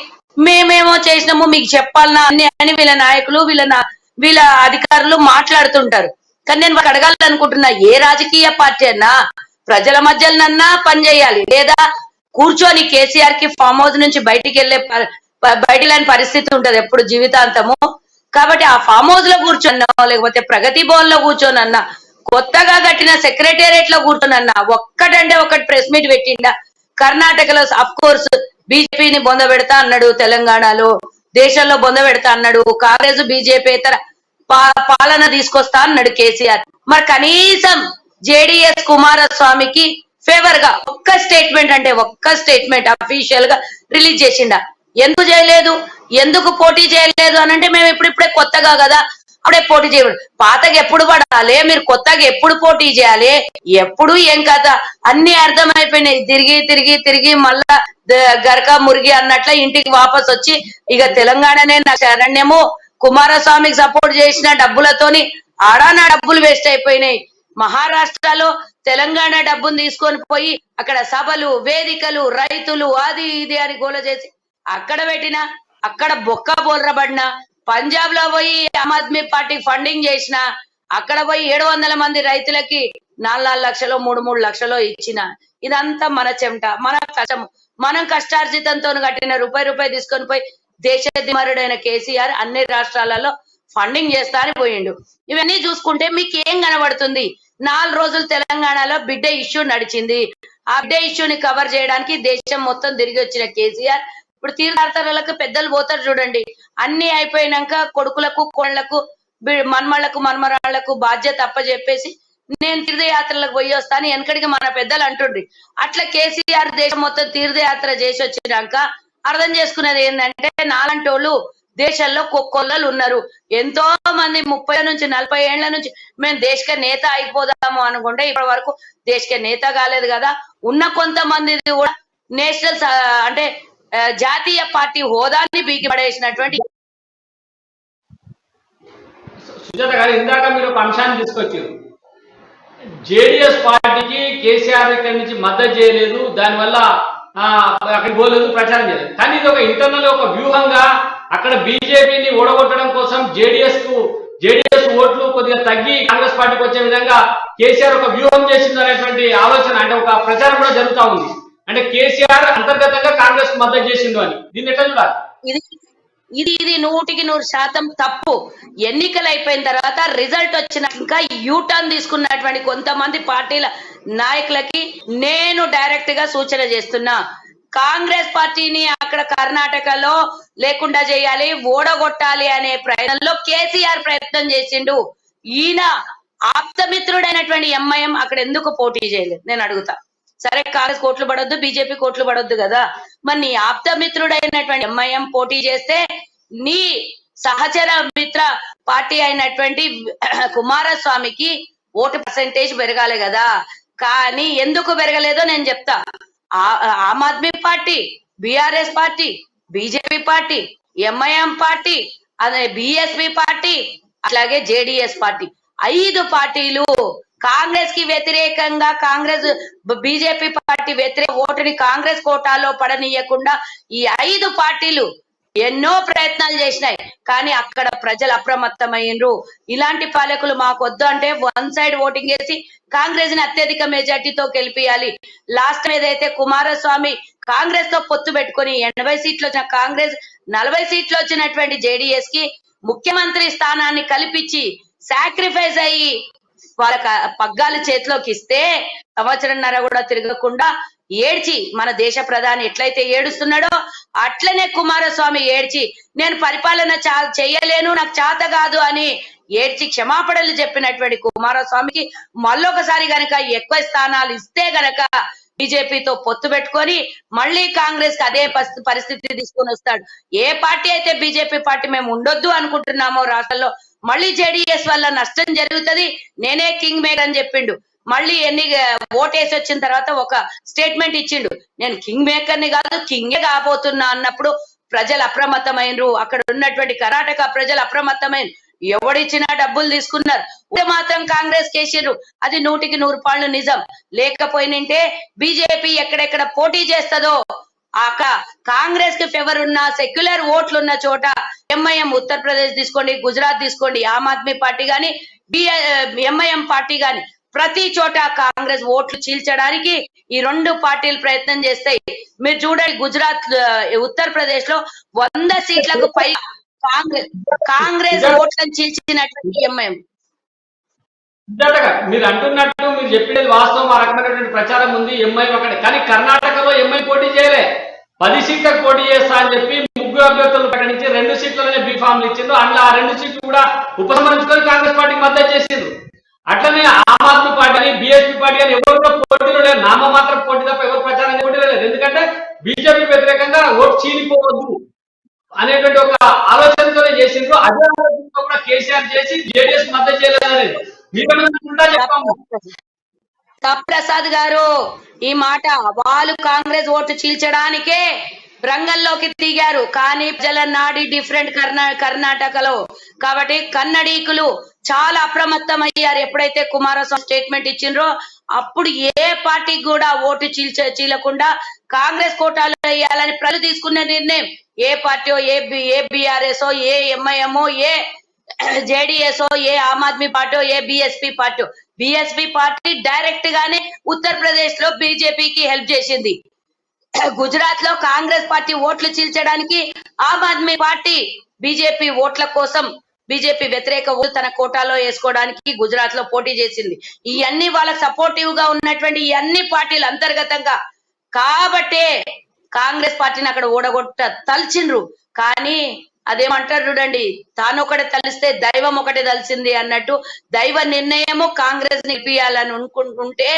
మేమేమో చేసినాము మీకు చెప్పాలనా అని వీళ్ళ నాయకులు వీళ్ళ అధికారులు మాట్లాడుతుంటారు. కానీ నేను అడగాలనుకుంటున్నా, ఏ రాజకీయ పార్టీ అన్నా ప్రజల మధ్యలోనన్నా పనిచేయాలి, లేదా కూర్చొని కేసీఆర్ కి ఫామ్ హౌస్ నుంచి బయటికి లేని పరిస్థితి ఉంటది ఎప్పుడు జీవితాంతము. కాబట్టి ఆ ఫామ్ హౌస్ లో కూర్చొన్నా, లేకపోతే ప్రగతి భవన్ లో కూర్చొనన్నా, కొత్తగా కట్టిన సెక్రటేరియట్ లో కూర్చొనన్నా, ఒక్కటంటే ఒకటి ప్రెస్ మీట్ పెట్టిండా? కర్ణాటకలో అఫ్ కోర్స్ బీజేపీని బొంద పెడతా అన్నాడు, తెలంగాణలో దేశంలో బొంద పెడతా అన్నాడు, కాంగ్రెస్ బీజేపీ ఇతర పాలన తీసుకొస్తా అన్నాడు కేసీఆర్. మరి కనీసం జేడీఎస్ కుమారస్వామికి ఫేవర్ గా ఒక్క స్టేట్మెంట్ అఫీషియల్ గా రిలీజ్ చేసిండా? ఎందుకు చేయలేదు? ఎందుకు పోటీ చేయలేదు అని అంటే, మేము ఇప్పుడిప్పుడే కొత్తగా కదా, అప్పుడే పోటీ చేయడు. పాతగా ఎప్పుడు పడాలి, మీరు కొత్తగా ఎప్పుడు పోటీ చేయాలి, ఎప్పుడు ఏం కదా అన్ని అర్థమైపోయినాయి. తిరిగి మళ్ళా గరక మురిగి అన్నట్ల ఇంటికి వాపస్ వచ్చి ఇక తెలంగాణనే నా శరణ్యము, కుమారస్వామికి సపోర్ట్ చేసిన డబ్బులతోని ఆడానా డబ్బులు వేస్ట్ అయిపోయినాయి. మహారాష్ట్రలో తెలంగాణ డబ్బును తీసుకొని పోయి అక్కడ సభలు, వేదికలు, రైతులు అది ఇది అని గోల చేసి అక్కడ పెట్టినా, అక్కడ బొక్క బోర్రబడినా, పంజాబ్ లో పోయి ఆమ్ ఆద్మీ పార్టీ ఫండింగ్ చేసిన, అక్కడ పోయి 700 మంది రైతులకి 4 లక్షలు 3 లక్షలు ఇచ్చిన, ఇదంతా మన చెమట, మన కష్టం, మనం కష్టార్జితంతో కట్టిన రూపాయి తీసుకొని పోయి దేశదిమరుడైన కేసీఆర్ అన్ని రాష్ట్రాలలో ఫండింగ్ చేస్తా అని పోయిండు. ఇవన్నీ చూసుకుంటే మీకు ఏం కనబడుతుంది? 4 రోజులు తెలంగాణలో బిడ్డ ఇష్యూ నడిచింది. ఆ బిడ్డ ఇష్యూని కవర్ చేయడానికి దేశం మొత్తం తిరిగి వచ్చిన కేసీఆర్ ఇప్పుడు తీర్థయాత్రలకు పెద్దలు పోతారు చూడండి, అన్ని అయిపోయినాక కొడుకులకు, కోళ్లకు, మన్మళ్లకు, మన్మరాళ్లకు బాధ్యత అప్పచెప్పేసి నేను తీర్థయాత్రలకు పోయి వస్తాను వెనకడికి మన పెద్దలు అంటుండ్రి. అట్లా కేసీఆర్ దేశం మొత్తం తీర్థయాత్ర చేసి వచ్చినాక అర్థం చేసుకున్నది ఏంటంటే, నాలంటోళ్ళు దేశంలో కొక్కొల్లలు ఉన్నారు. ఎంతో మంది 30 నుంచి 40 ఏళ్ల నుంచి మేము దేశక నేత అయిపోదాము అనుకుంటే ఇప్పటి వరకు దేశక నేత కాలేదు కదా. ఉన్న కొంతమంది కూడా నేషనల్ అంటే జాతీయ పార్టీ హోదాన్ని బీకి పడేసినటువంటి.
సుజాత గారు, ఇందాక మీరు ఒక అంశాన్ని తీసుకొచ్చారు, జేడీఎస్ పార్టీకి కేసీఆర్ ఇక్కడి నుంచి మద్దతు చేయలేదు, దానివల్ల అక్కడికి పోలేదు, ప్రచారం చేయలేదు. కానీ ఇది ఒక ఇంటర్నల్ ఒక వ్యూహంగా అక్కడ బీజేపీని ఓడగొట్టడం కోసం జేడీఎస్ ఓట్లు కొద్దిగా తగ్గి కాంగ్రెస్ పార్టీకి వచ్చే విధంగా కేసీఆర్ ఒక వ్యూహం చేసింది అనేటువంటి ఆలోచన, అంటే ఒక ప్రచారం కూడా జరుగుతా ఉంది. అంటే కేసీఆర్ అంతర్గతంగా కాంగ్రెస్ మద్దతు చేసిండు అని, దీన్ని ఎట్లా చూడాలి?
ఇది 100% తప్పు. ఎన్నికలు అయిపోయిన తర్వాత రిజల్ట్ వచ్చినాక యూటర్న్ తీసుకున్నటువంటి కొంతమంది పార్టీల నాయకులకి నేను డైరెక్ట్ గా సూచన చేస్తున్నా, కాంగ్రెస్ పార్టీని అక్కడ కర్ణాటకలో లేకుండా చేయాలి, ఓడగొట్టాలి అనే ప్రయత్నంలో కేసీఆర్ ప్రయత్నం చేసిండు. ఈయన ఆప్తమిత్రుడైనటువంటి ఎంఐఎం అక్కడ ఎందుకు పోటీ చేయలేదు నేను అడుగుతా. సరే, కాంగ్రెస్ కోట్లు పడొద్దు, బీజేపీ కోట్లు పడొద్దు కదా, మరి నీ ఆప్తమిత్రుడైనటువంటి ఎంఐఎం పోటీ చేస్తే నీ సహచర మిత్ర పార్టీ అయినటువంటి కుమారస్వామికి ఓటు పర్సెంటేజ్ పెరగాలి కదా. కానీ ఎందుకు పెరగలేదో నేను చెప్తా. Aam Aadmi party, BRS party, BJP party, MIM party, అదే బిఎస్పీ పార్టీ, అట్లాగే జేడిఎస్ పార్టీ, 5 పార్టీలు కాంగ్రెస్ కి వ్యతిరేకంగా, కాంగ్రెస్ బీజేపీ పార్టీ వ్యతిరేక ఓటుని కాంగ్రెస్ కోటాలో పడనీయకుండా ఈ 5 పార్టీలు ఎన్నో ప్రయత్నాలు చేసినాయి. కానీ అక్కడ ప్రజలు అప్రమత్తమైనరు. ఇలాంటి పాలకులు మాకు వద్దు అంటే 1 సైడ్ ఓటింగ్ చేసి కాంగ్రెస్ ని అత్యధిక మెజార్టీతో గెలిపియాలి. లాస్ట్ ఏదైతే కుమారస్వామి కాంగ్రెస్ తో పొత్తు పెట్టుకుని 80 సీట్లు వచ్చిన కాంగ్రెస్ 40 సీట్లు వచ్చినటువంటి జేడీఎస్ కి ముఖ్యమంత్రి స్థానాన్ని కల్పించి సాక్రిఫైస్ అయ్యి వాళ్ళ పగ్గాలు చేతిలోకి ఇస్తే 1.5 సంవత్సరం కూడా తిరగకుండా ఏడ్చి, మన దేశ ప్రధాని ఎట్లయితే ఏడుస్తున్నాడో అట్లనే కుమారస్వామి ఏడ్చి నేను పరిపాలన చెయ్యలేను, నాకు చేత కాదు అని ఏడ్చి క్షమాపణలు చెప్పినటువంటి కుమారస్వామికి మళ్ళొకసారి గనక ఎక్కువ స్థానాలు ఇస్తే గనక బీజేపీతో పొత్తు పెట్టుకొని మళ్ళీ కాంగ్రెస్ కి అదే పరిస్థితి తీసుకొని వస్తాడు. ఏ పార్టీ అయితే బీజేపీ పార్టీ మేము ఉండొద్దు అనుకుంటున్నామో రాష్ట్రంలో, మళ్ళీ జేడీఎస్ వల్ల నష్టం జరుగుతుంది, నేనే కింగ్ మేకర్ అని చెప్పిండు. మళ్ళీ ఓటేసి వచ్చిన తర్వాత ఒక స్టేట్మెంట్ ఇచ్చిండు, నేను కింగ్ మేకర్ ని కాదు కింగే కాబోతున్నా అన్నప్పుడు ప్రజలు అప్రమత్తమైనరు. అక్కడ ఉన్నటువంటి కర్ణాటక ప్రజలు అప్రమత్తమైన, ఎవడిచ్చినా డబ్బులు తీసుకున్నారు, మాత్రం కాంగ్రెస్ కేసిర్రు. అది 100% నిజం. లేకపోయినంటే బీజేపీ ఎక్కడెక్కడ పోటీ చేస్తుందో కాంగ్రెస్ కి ఫేవర్ ఉన్న సెక్యులర్ ఓట్లున్న చోట, ఎంఐఎం ఉత్తరప్రదేశ్ తీసుకోండి, గుజరాత్ తీసుకోండి, ఆమ్ ఆద్మీ పార్టీ గాని ఎంఐఎం పార్టీ గాని ప్రతి చోట కాంగ్రెస్ ఓట్లు చీల్చడానికి ఈ 2 పార్టీలు ప్రయత్నం చేస్తాయి. మీరు చూడండి, గుజరాత్, ఉత్తరప్రదేశ్ లో 100 సీట్లకు పై కాంగ్రెస్ ఓట్లను చీల్చినటువంటి ఎంఐఎం.
మీరు అంటున్నట్టు మీరు చెప్పినది వాస్తవం, ఆ రకమైనటువంటి ప్రచారం ఉంది. ఎంఐఎం అక్కడ, కానీ కర్ణాటకలో ఎంఐ పోటీ చేయలే, 10 సీట్లకు పోటీ చేస్తా అని చెప్పి 3 అభ్యర్థులు ప్రకటించి 2 సీట్లనే బీఫామ్లు ఇచ్చిండ్రు. అందులో ఆ 2 సీట్లు కూడా ఉపసంహరించుకొని కాంగ్రెస్ పార్టీకి మద్దతు చేసిండ్రు. అట్లనే ఆమ్ ఆద్మీ పార్టీ అని, బీఎస్పీ పార్టీ అని ఎవరితో పోటీలు లేదు, నామమాత్రం పోటీ తప్ప ఎవరు ప్రచారం పోటీలు లేదు. ఎందుకంటే బీజేపీ వ్యతిరేకంగా ఓటు చీలిపోవద్దు అనేటువంటి ఒక ఆలోచనతోనే చేసిండ్రు. అదే ఆలోచనతో కూడా కేసీఆర్ చేసి జేడీఎస్ మద్దతు చేయలేదనేది
ప్రసాద్ గారు ఈ మాట, వాళ్ళు కాంగ్రెస్ ఓటు చీల్చడానికే రంగంలోకి దిగారు. కానీ ప్రజల నాడి డిఫరెంట్ కర్ణాటకలో. కాబట్టి కన్నడీకులు చాలా అప్రమత్తమయ్యారు. ఎప్పుడైతే కుమారస్వామి స్టేట్మెంట్ ఇచ్చిండ్రో అప్పుడు ఏ పార్టీకి కూడా ఓటు చీలకుండా కాంగ్రెస్ కోటాలు వేయాలని ప్రజలు తీసుకునే నిర్ణయం. ఏ పార్టీ, ఏ బీఆర్ఎస్, ఏ ఎంఐఎం, ఏ జేడీఎస్, ఏ ఆమ్ ఆద్మీ పార్టీ, ఏ బిఎస్పీ పార్టీ డైరెక్ట్ గానే ఉత్తరప్రదేశ్ లో బీజేపీకి హెల్ప్ చేసింది. గుజరాత్ లో కాంగ్రెస్ పార్టీ ఓట్లు చీల్చడానికి ఆమ్ ఆద్మీ పార్టీ బీజేపీ ఓట్ల కోసం, బీజేపీ వ్యతిరేక ఓట్లు తన కోటాలో వేసుకోవడానికి గుజరాత్ లో పోటీ చేసింది. ఇవన్నీ వాళ్ళకి సపోర్టివ్ గా ఉన్నటువంటి ఈ అన్ని పార్టీలు అంతర్గతంగా కాబట్టే కాంగ్రెస్ పార్టీని అక్కడ ఓడగొట్ట తలిచిండ్రు. కానీ అదేమంటారు చూడండి, తానొకటి తలిస్తే దైవం ఒకటి తలిసింది అన్నట్టు, దైవ నిర్ణయము కాంగ్రెస్ ని ఇప్పియాలని అనుకుంటుంటే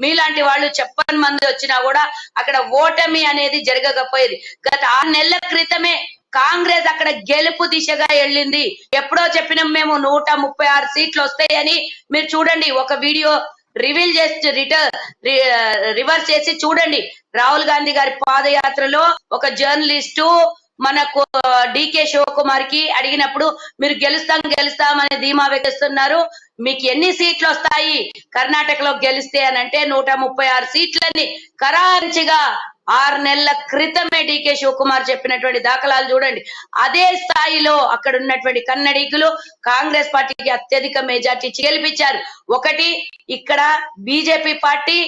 మీలాంటి వాళ్ళు చెప్పని మంది వచ్చినా కూడా అక్కడ ఓటమి అనేది జరగకపోయేది. గత 6 నెలల క్రితమే కాంగ్రెస్ అక్కడ గెలుపు దిశగా వెళ్ళింది. ఎప్పుడో చెప్పినాం మేము 136 సీట్లు వస్తాయని. మీరు చూడండి, ఒక వీడియో రివీల్ చేసి రివర్స్ చేసి చూడండి. రాహుల్ గాంధీ గారి పాదయాత్రలో ఒక జర్నలిస్టు మనకు డికే శివకుమార్ కి అడిగినప్పుడు మీరు గెలుస్తామని ధీమా వ్యక్తిస్తున్నారు, మీకు ఎన్ని సీట్లు వస్తాయి కర్ణాటకలో గెలిస్తే అని అంటే 136 సీట్లని ఖరాంచిగా 6 నెలల క్రితమే డికే శివకుమార్ చెప్పినటువంటి దాఖలాలు చూడండి. అదే స్థాయిలో అక్కడ ఉన్నటువంటి కన్నడిగులు కాంగ్రెస్ పార్టీకి అత్యధిక మెజార్టీ గెలిపించారు. ఒకటి ఇక్కడ బీజేపీ పార్టీ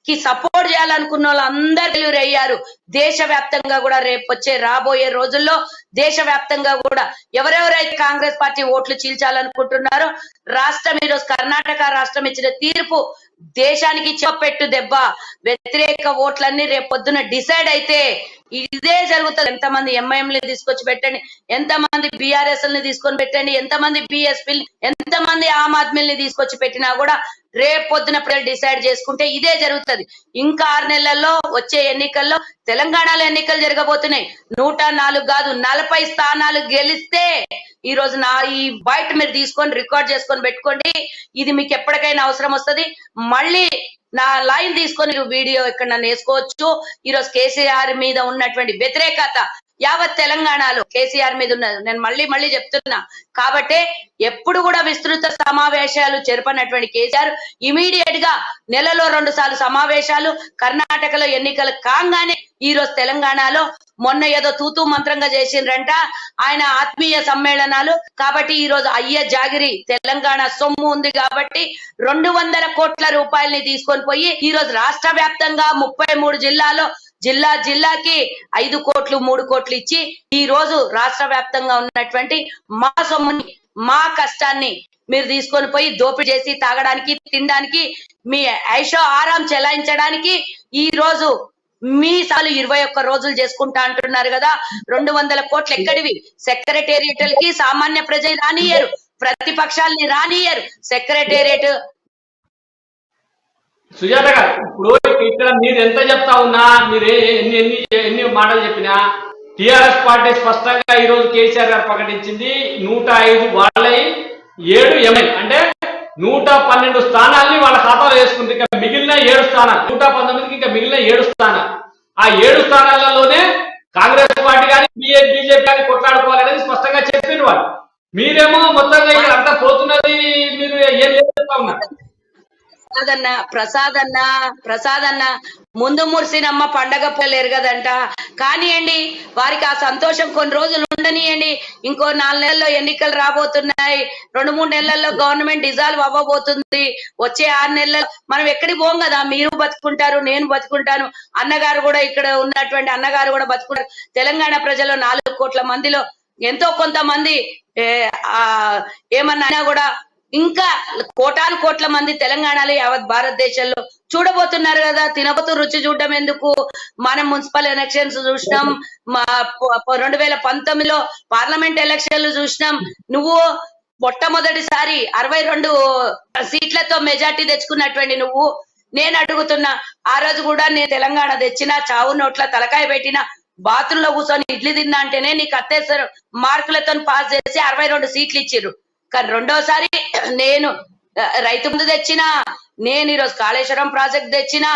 కి సపోర్ట్ చేయాలనుకున్న వాళ్ళందరూ అయ్యారు. దేశవ్యాప్తంగా కూడా రేపు వచ్చే రాబోయే రోజుల్లో దేశవ్యాప్తంగా కూడా ఎవరెవరైతే కాంగ్రెస్ పార్టీ ఓట్లు చీల్చాలనుకుంటున్నారో రాష్ట్రం ఈరోజు కర్ణాటక రాష్ట్రం ఇచ్చిన తీర్పు దేశానికి చెప్పెట్టు దెబ్బ. వ్యతిరేక ఓట్లన్నీ రేపు పొద్దున డిసైడ్ అయితే ఇదే జరుగుతుంది. ఎంతమంది ఎంఐఎంని తీసుకొచ్చి పెట్టండి, ఎంతమంది బీఆర్ఎస్ ని తీసుకొని పెట్టండి, ఎంతమంది బిఎస్పీ, ఎంతమంది ఆమ్ ఆద్మీని తీసుకొచ్చి పెట్టినా కూడా రేపు పొద్దున ప్రజలు డిసైడ్ చేసుకుంటే ఇదే జరుగుతుంది. ఇంకా 6 నెలల్లో వచ్చే ఎన్నికల్లో తెలంగాణలో ఎన్నికలు జరగబోతున్నాయి. 104 కాదు 40 స్థానాలు గెలిస్తే ఈ రోజు ఈ బయట మీరు తీసుకొని రికార్డ్ చేసుకొని పెట్టుకోండి. ఇది మీకు ఎప్పటికైనా అవసరం వస్తుంది. మళ్ళీ నా లైన్ తీసుకొని వీడియో ఇక్కడ నన్ను వేసుకోవచ్చు. ఈరోజు కేసీఆర్ మీద ఉన్నటువంటి వ్యతిరేకత యావత్ తెలంగాణలో కేసీఆర్ మీద ఉన్నది. నేను మళ్ళీ చెప్తున్నా. కాబట్టి ఎప్పుడు కూడా విస్తృత సమావేశాలు జరపనటువంటి కేసీఆర్ ఇమీడియట్ గా నెలలో 2 సార్లు సమావేశాలు, కర్ణాటకలో ఎన్నికలు కాగానే ఈ రోజు తెలంగాణలో మొన్న ఏదో తూతూ మంత్రంగా చేసిండ్రంట ఆయన ఆత్మీయ సమ్మేళనాలు. కాబట్టి ఈ రోజు అయ్య జాగిరి తెలంగాణ సొమ్ము ఉంది కాబట్టి 200 కోట్ల రూపాయలని తీసుకొని పోయి ఈ రోజు రాష్ట్ర వ్యాప్తంగా 33 జిల్లాలో జిల్లాకి 5 కోట్లు 3 కోట్లు ఇచ్చి ఈ రోజు రాష్ట్ర వ్యాప్తంగా ఉన్నటువంటి మా సొమ్ముని మా కష్టాన్ని మీరు తీసుకొని పోయి దోపిడీ చేసి తాగడానికి తినడానికి మీ ఐషో ఆరాం చెలాయించడానికి ఈ రోజు మీ సాలు 21 రోజులు చేసుకుంటా అంటున్నారు కదా. 200 కోట్లు ఎక్కడివి? సెక్రటేరియట్లకి సామాన్య ప్రజలు రానియరు, ప్రతిపక్షాలని రానియరు. సెక్రటేరియట్
సుజాత గారు, ఇప్పుడు ఇక్కడ మీరు ఎంత చెప్తా ఉన్నా, మీరు ఎన్ని మాటలు చెప్పినా టిఆర్ఎస్ పార్టీ స్పష్టంగా ఈ రోజు కేసీఆర్ గారు ప్రకటించింది 105 వాళ్ళై 7 ఎంఐ అంటే 112 స్థానాల్ని వాళ్ళ ఖాతాలో వేసుకుంటే ఇంకా మిగిలిన 7 స్థానాలు 119కి ఇంకా మిగిలిన 7 స్థానాలు. ఆ 7 స్థానాలలోనే కాంగ్రెస్ పార్టీ కానీ బీజేపీ కానీ కొట్లాడుకోవాలనేది స్పష్టంగా చెప్పిన వాళ్ళు. మీరేమో మొత్తంగా ఇక్కడ అంతా పోతున్నది, మీరు ఏం చెప్తా ఉన్నారు?
ప్రసాద్ అన్న ముందు మురిసినమ్మ పండగ పోలేరు కదంట. కానివ్వండి, వారికి ఆ సంతోషం కొన్ని రోజులు ఉండనియండి. ఇంకో 4 నెలల్లో ఎన్నికలు రాబోతున్నాయి. 2-3 నెలల్లో గవర్నమెంట్ డిజాల్వ్ అవ్వబోతుంది. వచ్చే 6 నెలల్లో మనం ఎక్కడికి పోం కదా. మీరు బతుకుంటారు, నేను బతుకుంటాను, అన్నగారు కూడా ఇక్కడ ఉన్నటువంటి అన్నగారు కూడా బతుకుంటారు. తెలంగాణ ప్రజలు 4 కోట్ల మందిలో ఎంతో కొంతమంది ఏమన్నా కూడా ఇంకా కోటాను కోట్ల మంది తెలంగాణలో యావత్ భారతదేశంలో చూడబోతున్నారు కదా. తినబోతూ రుచి చూడడం ఎందుకు? మనం మున్సిపల్ ఎలక్షన్స్ చూసినాం, 2019లో పార్లమెంట్ ఎలక్షన్లు చూసినాం. నువ్వు మొట్టమొదటిసారి 62 సీట్లతో మెజార్టీ తెచ్చుకున్నటువంటి నువ్వు, నేను అడుగుతున్నా, ఆ రోజు కూడా నేను తెలంగాణ తెచ్చినా, చావు నోట్ల తలకాయ పెట్టినా, బాత్రూంలో కూర్చొని ఇడ్లీ తిన్నా అంటేనే నీకు అత్యవసర మార్కులతో పాస్ చేసి 62 సీట్లు ఇచ్చిర్రు. కానీ రెండోసారి నేను రైతు బంధు తెచ్చినా, నేను ఈరోజు కాళేశ్వరం ప్రాజెక్ట్ తెచ్చినా,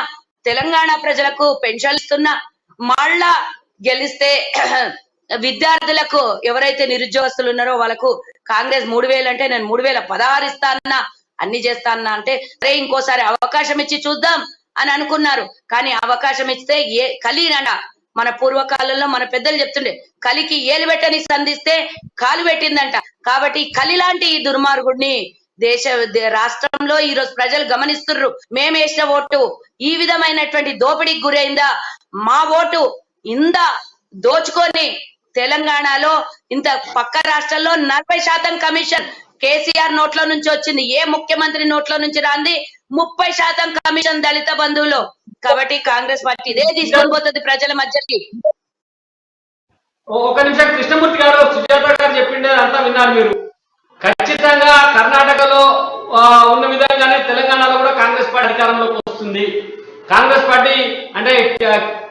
తెలంగాణ ప్రజలకు పెన్షన్ ఇస్తున్నా, మళ్ళా గెలిస్తే విద్యార్థులకు ఎవరైతే నిరుద్యోగస్తులు ఉన్నారో వాళ్ళకు కాంగ్రెస్ 3000 అంటే నేను 3016 ఇస్తానన్నా, అన్ని చేస్తానన్నా అంటే సరే ఇంకోసారి అవకాశం ఇచ్చి చూద్దాం అని అనుకున్నారు. కానీ అవకాశం ఇస్తే కలినంట. మన పూర్వకాలంలో మన పెద్దలు చెప్తుండే, కలికి ఏలు పెట్టని సంధిస్తే కాలు పెట్టిందంట. కాబట్టి కలి లాంటి ఈ దుర్మార్గుడిని రాష్ట్రంలో ఈ రోజు ప్రజలు గమనిస్తుర్రు. మేము వేసిన ఓటు ఈ విధమైనటువంటి దోపిడీకి గురైందా? మా ఓటు ఇంత దోచుకొని తెలంగాణలో ఇంత పక్క రాష్ట్రాల్లో 40% కమిషన్ కేసీఆర్ నోట్లో నుంచి వచ్చింది. ఏ ముఖ్యమంత్రి నోట్లో నుంచి రాంది 30% కమిషన్ దళిత బంధువులో. కాబట్టి కాంగ్రెస్ పార్టీ ఇదే తీసుకొని పోతుంది ప్రజల మధ్యకి.
ఒక నిమిషం, కృష్ణమూర్తి గారు, సుజాత గారు చెప్పిండే అంతా విన్నారు మీరు. ఖచ్చితంగా కర్ణాటకలో ఉన్న విధంగానే తెలంగాణలో కూడా కాంగ్రెస్ పార్టీ అధికారంలోకి వస్తుంది. కాంగ్రెస్ పార్టీ అంటే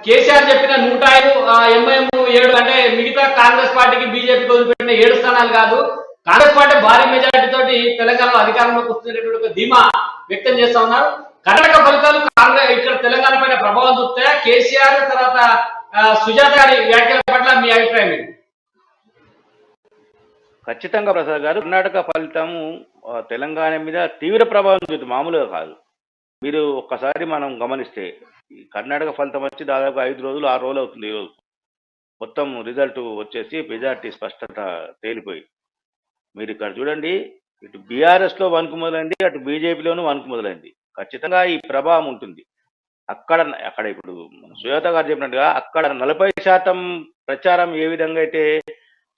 కేసీఆర్ చెప్పిన 105 ఎంఐఎం 7 అంటే మిగతా కాంగ్రెస్ పార్టీకి బీజేపీకి వదిలిపెట్టిన 7 స్థానాలు కాదు, కాంగ్రెస్ పార్టీ భారీ మెజారిటీ తోటి తెలంగాణలో అధికారంలోకి వస్తున్నటువంటి ఒక ధీమా వ్యక్తం చేస్తా ఉన్నారు. కర్ణాటక ఫలితాలు కాంగ్రెస్ ఇక్కడ తెలంగాణ పైన ప్రభావం చూస్తాయా? కేసీఆర్ తర్వాత సుజాత గారి వ్యాఖ్యల పట్ల మీ అభిప్రాయం ఏంటి?
ఖచ్చితంగా ప్రసాద్ గారు, కర్ణాటక ఫలితము తెలంగాణ మీద తీవ్ర ప్రభావం చూస్తుంది, మామూలుగా కాదు. మీరు ఒక్కసారి మనం గమనిస్తే ఈ కర్ణాటక ఫలితం వచ్చి దాదాపు 5 రోజులు 6 రోజులు అవుతుంది ఈరోజు. మొత్తం రిజల్ట్ వచ్చేసి మెజార్టీ స్పష్టత తేలిపోయి. మీరు ఇక్కడ చూడండి, ఇటు బీఆర్ఎస్ లో వణుకు మొదలైంది, అటు బీజేపీలోనూ వణుకు మొదలైంది. ఖచ్చితంగా ఈ ప్రభావం ఉంటుంది. అక్కడ ఇప్పుడు సుజాత గారు చెప్పినట్టుగా అక్కడ 40% ప్రచారం ఏ విధంగా అయితే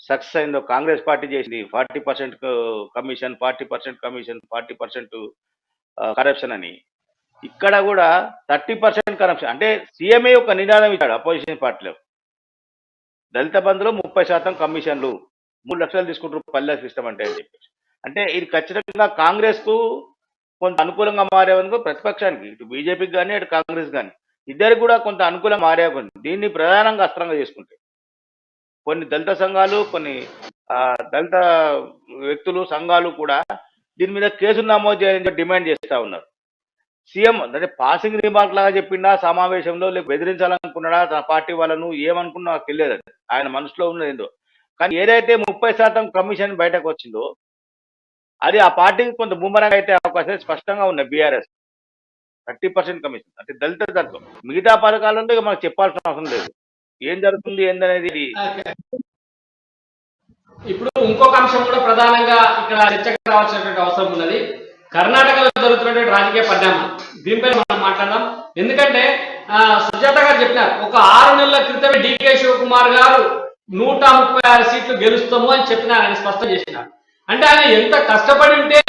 సక్సెస్ అయిందో కాంగ్రెస్ పార్టీ చేసింది, 40% కమిషన్, 40% కమిషన్, 40% కరప్షన్ అని, ఇక్కడ కూడా 30% కరప్షన్. అంటే సీఎంఏ ఒక నినాదం ఇచ్చాడు అపోజిషన్ పార్టీలో, దళిత బంధులో 30% కమిషన్లు, 3 లక్షలు తీసుకుంటారు పల్లె సిస్టమ్ అంటే అని చెప్పేసి. అంటే ఇది ఖచ్చితంగా కాంగ్రెస్ కు కొంత అనుకూలంగా మారేవనుకో, ప్రతిపక్షానికి ఇటు బీజేపీకి కానీ అటు కాంగ్రెస్ కానీ ఇద్దరికి కూడా కొంత అనుకూలంగా మారేవనుకో. దీన్ని ప్రధానంగా అస్త్రంగా చేసుకుంటే కొన్ని దళిత సంఘాలు, కొన్ని దళిత వ్యక్తులు, సంఘాలు కూడా దీని మీద కేసులు నమోదు చేయాలని డిమాండ్ చేస్తూ ఉన్నారు. సీఎం అంటే పాసింగ్ రిమార్క్ లాగా చెప్పిండా సమావేశంలో, లేక బెదిరించాలనుకున్నాడా తన పార్టీ వాళ్ళను, ఏమనుకున్నా నాకు తెలియదు, అది ఆయన మనసులో ఉన్నది ఏందో. కానీ ఏదైతే 30% కమిషన్ బయటకు వచ్చిందో అది ఆ పార్టీకి కొంత బూమరంగా అయితే అవకాశాలు స్పష్టంగా ఉన్నాయి. బీఆర్ఎస్ 30% కమిషన్ అంటే దళిత తత్వం. మిగతా పథకాలంటే ఇక మనకు చెప్పాల్సిన అవసరం లేదు, ఏం జరుగుతుంది ఏందనేది.
ఇప్పుడు ఇంకొక అంశం కూడా ప్రధానంగా ఇక్కడ చర్చకు రావాల్సినటువంటి అవసరం ఉన్నది. కర్ణాటకలో జరుగుతున్నటువంటి రాజకీయ పరిణామం, దీనిపై మనం మాట్లాడదాం. ఎందుకంటే సుజాత గారు చెప్పినారు, ఒక 6 నెలల క్రితమే డికే శివకుమార్ గారు 136 సీట్లు గెలుస్తాము అని చెప్పినారు, ఆయన స్పష్టం చేసినారు. అంటే ఆయన ఎంత కష్టపడి ఉంటే